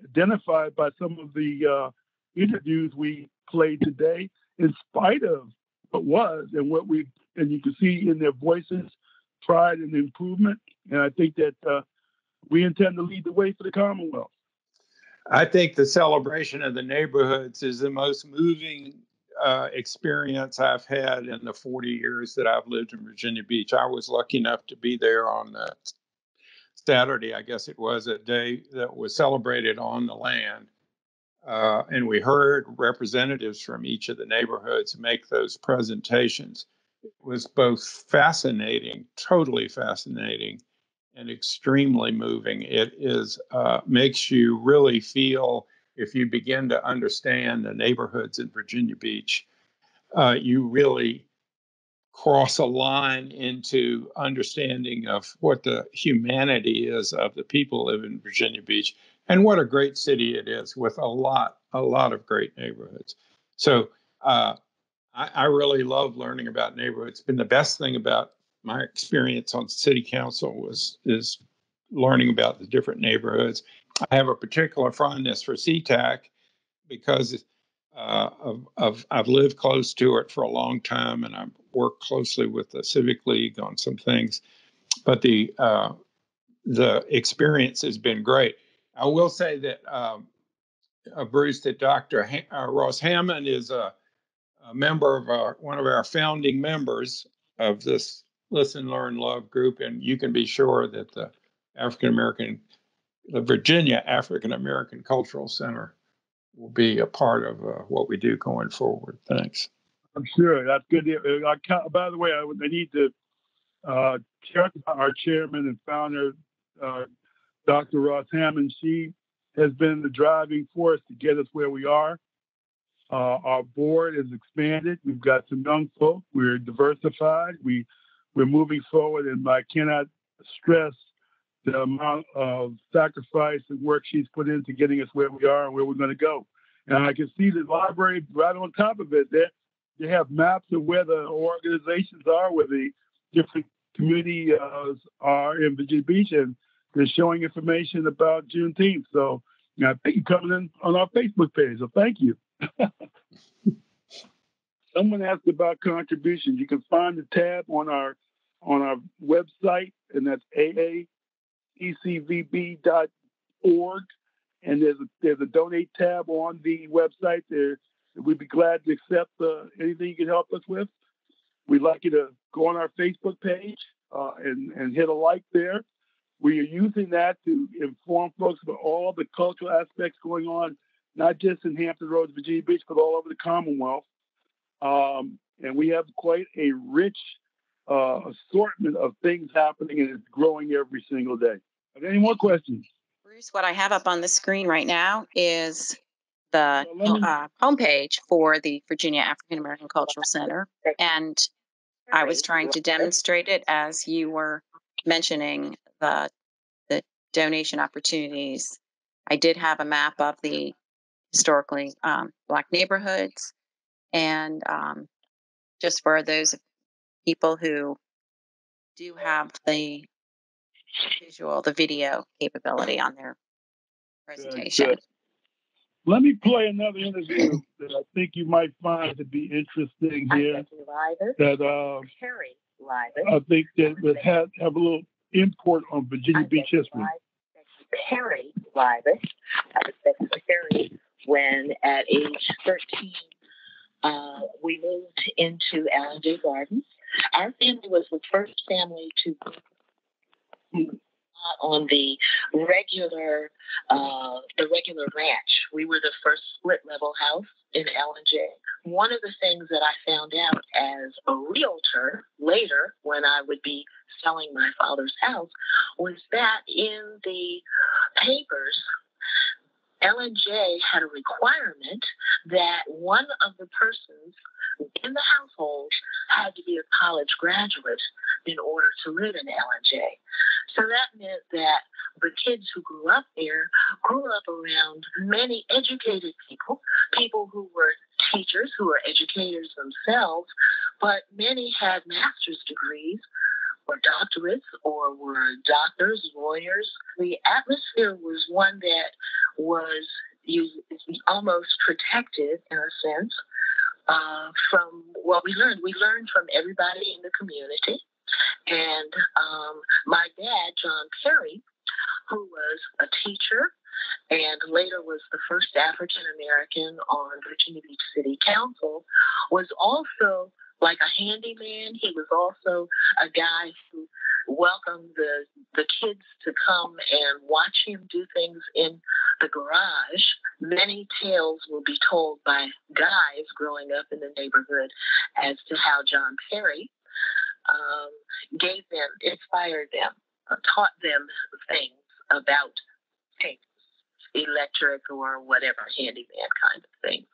identified by some of the interviews we played today, in spite of what was and what we, and you can see in their voices, pride and improvement. And I think that we intend to lead the way for the Commonwealth. I think the celebration of the neighborhoods is the most moving experience I've had in the 40 years that I've lived in Virginia Beach. I was lucky enough to be there on Saturday, I guess it was, a day that was celebrated on the land. And we heard representatives from each of the neighborhoods make those presentations. It was both fascinating, totally fascinating, and extremely moving. It is makes you really feel, if you begin to understand the neighborhoods in Virginia Beach, you really cross a line into understanding of what the humanity is of the people who live in Virginia Beach, and what a great city it is with a lot of great neighborhoods. So I really love learning about neighborhoods. It's been the best thing about my experience on city council is learning about the different neighborhoods. I have a particular fondness for SeaTac because I've lived close to it for a long time, and I've worked closely with the Civic League on some things. But the experience has been great. I will say that Bruce, that Dr. Ross Hammond is a member of one of our founding members of this Listen, Learn, Love group, and you can be sure that the Virginia African American Cultural Center will be a part of what we do going forward. Thanks. I'm sure that's good. By the way, I need to check our chairman and founder, Dr. Ross Hammond. She has been the driving force to get us where we are. Our board is expanded. We've got some young folk. We're diversified. We're moving forward, and I cannot stress the amount of sacrifice and work she's put into getting us where we are and where we're going to go. And I can see the library right on top of it. They have maps of where the organizations are, where the different communities are in Virginia Beach, and they're showing information about Juneteenth. So I think you're coming in on our Facebook page. So thank you. Someone asked about contributions. You can find the tab on our website, and that's aacvb.org. And there's a donate tab on the website there. We'd be glad to accept anything you can help us with. We'd like you to go on our Facebook page and hit a like there. We are using that to inform folks about all the cultural aspects going on, not just in Hampton Roads, Virginia Beach, but all over the Commonwealth. And we have quite a rich assortment of things happening, and it's growing every single day. Are there any more questions? Bruce, what I have up on the screen right now is the homepage for the Virginia African American Cultural Center. And I was trying to demonstrate it as you were mentioning the donation opportunities. I did have a map of the historically Black neighborhoods, and just for those people who do have the video capability on their presentation. Good. Let me play another interview that I think you might find to be interesting here. That I think that would have a little import on Virginia Beach history. Perry Libas. I was Perry when at age 13 we moved into Allendale Gardens. Our family was the first family to on the regular ranch. We were the first split level house in L&J. One of the things that I found out as a realtor later, when I would be selling my father's house, was that in the papers, L&J had a requirement that one of the persons in the household had to be a college graduate in order to live in L&J. So that meant that the kids who grew up there grew up around many educated people, people who were teachers, who were educators themselves, but many had master's degrees or doctorates or were doctors, lawyers. The atmosphere was one that was almost protected in a sense from what we learned. We learned from everybody in the community. And my dad, John Perry, who was a teacher and later was the first African American on Virginia Beach City Council, was also like a handyman. He was also a guy who welcomed the kids to come and watch him do things in the garage. Many tales will be told by guys growing up in the neighborhood as to how John Perry inspired them, taught them things about things, electric or whatever, handyman kind of thing.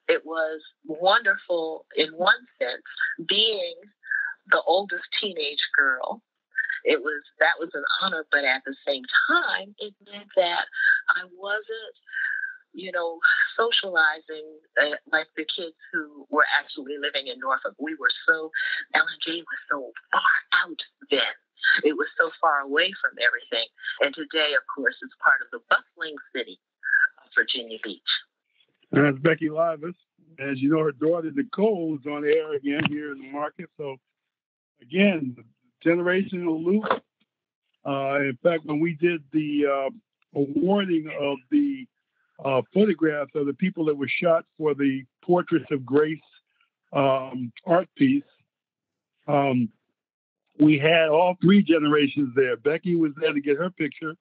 It was wonderful in one sense, being the oldest teenage girl. That was an honor, but at the same time, it meant that I wasn't, socializing like the kids who were actually living in Norfolk. L&J was so far out then. It was so far away from everything. And today, of course, it's part of the bustling city of Virginia Beach. And that's Becky Livas. As you know, her daughter, Nicole, is on the air again here in the market. So, again, the generational loop. In fact, when we did the awarding of the photographs of the people that were shot for the Portraits of Grace art piece, we had all three generations there. Becky was there to get her picture.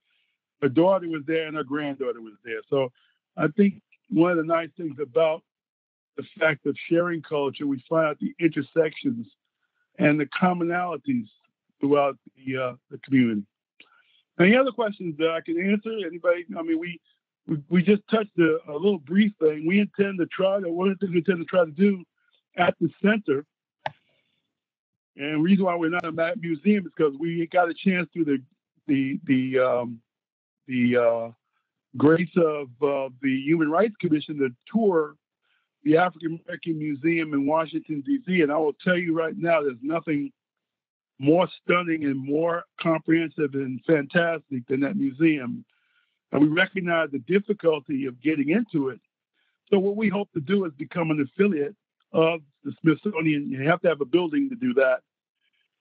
Her daughter was there and her granddaughter was there. So I think one of the nice things about the fact of sharing culture, we find out the intersections and the commonalities throughout the community. Any other questions that I can answer? Anybody? I mean, we just touched a little brief thing. One of the things we intend to try to do at the center, and the reason why we're not in that museum is because we got a chance through the grace of the Human Rights Commission to tour the African American Museum in Washington, D.C. And I will tell you right now, there's nothing more stunning and more comprehensive and fantastic than that museum. And we recognize the difficulty of getting into it. So what we hope to do is become an affiliate of the Smithsonian. You have to have a building to do that.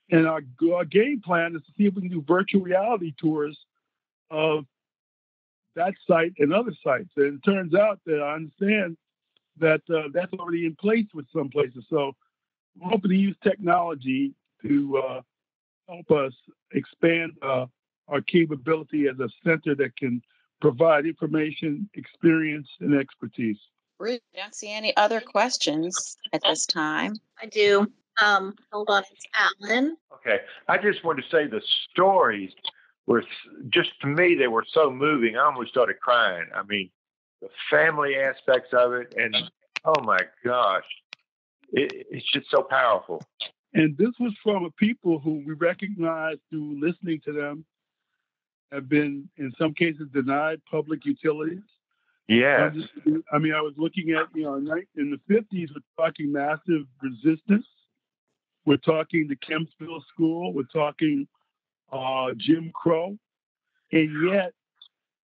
And our game plan is to see if we can do virtual reality tours of that site and other sites. And it turns out that I understand that that's already in place with some places. So we're hoping to use technology to help us expand our capability as a center that can provide information, experience, and expertise. Ruth, I don't see any other questions at this time. I do. Hold on, it's Alan. Okay. I just want to say the stories were just, to me, they were so moving. I almost started crying. I mean, the family aspects of it, and oh my gosh, it's just so powerful. And this was from a people who we recognize through listening to them have been, in some cases, denied public utilities. Yeah. I mean, I was looking at, in the 50s, we're talking massive resistance. We're talking the Kempsville School. We're talking Jim Crow. And yet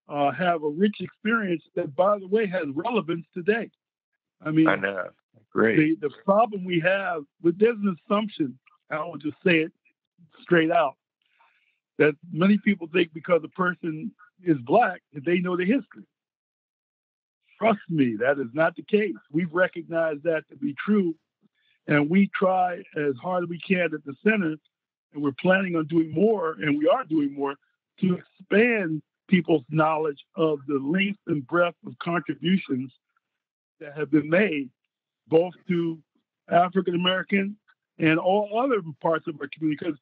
have a rich experience that, by the way, has relevance today. I mean, I know. Great. The problem we have, but there's an assumption, I don't want to just say it straight out, that many people think because a person is Black, that they know the history. Trust me, that is not the case. We've recognized that to be true. And we try as hard as we can at the center, and we're planning on doing more, and we are doing more, to expand people's knowledge of the length and breadth of contributions that have been made, both to African American and all other parts of our community. Because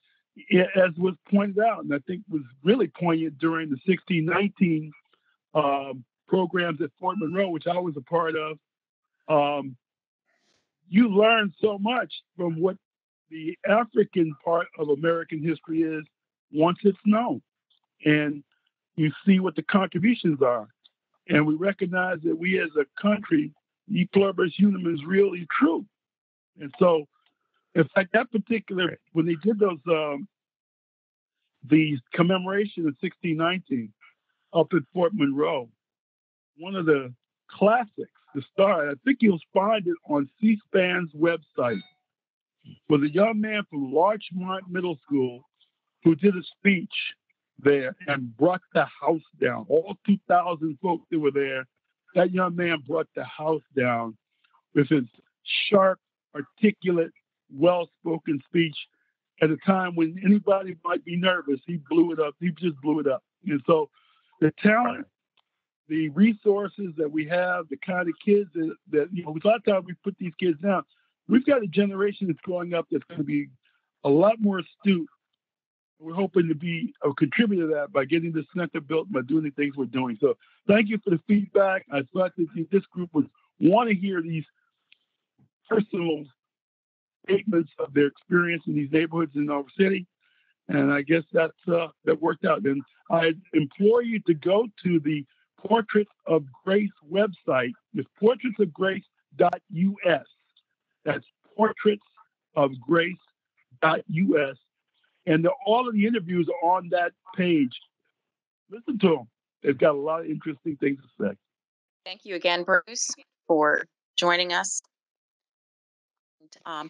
as was pointed out, and I think was really poignant during the 1619 programs at Fort Monroe, which I was a part of, you learn so much from what the African part of American history is once it's known. And you see what the contributions are. And we recognize that we as a country, e pluribus unum is really true. And so, in fact, that particular, when they did those, the commemoration of 1619 up at Fort Monroe, one of the classics, the star, I think you'll find it on C-SPAN's website, was a young man from Larchmont Middle School who did a speech there and brought the house down. All 2,000 folks that were there, that young man brought the house down with his sharp, articulate, well-spoken speech at a time when anybody might be nervous. He blew it up. He just blew it up. And so the talent, the resources that we have, the kind of kids that a lot of times we put these kids down. We've got a generation that's growing up that's going to be a lot more astute. We're hoping to be a contributor to that by getting this center built and by doing the things we're doing. So thank you for the feedback. I thought that this group would want to hear these personal statements of their experience in these neighborhoods in our city. And I guess that worked out. And I implore you to go to the Portraits of Grace website. It's portraitsofgrace.us. That's portraitsofgrace.us. And all of the interviews are on that page. Listen to them. They've got a lot of interesting things to say. Thank you again, Bruce, for joining us.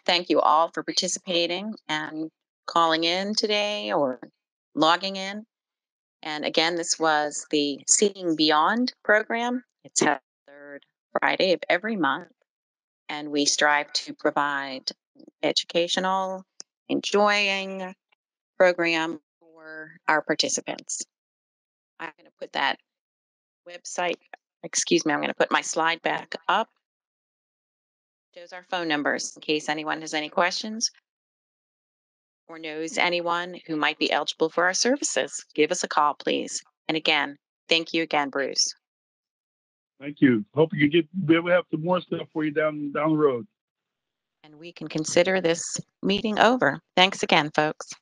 Thank you all for participating and calling in today or logging in. And again, this was the Seeing Beyond program. It's held third Friday of every month. And we strive to provide educational, enjoying program for our participants. I'm going to put that website, I'm going to put my slide back up. Those are phone numbers in case anyone has any questions or knows anyone who might be eligible for our services. Give us a call, please. And again, thank you again, Bruce. Thank you. Hope you be able to have some more stuff for you down the road. And we can consider this meeting over. Thanks again, folks.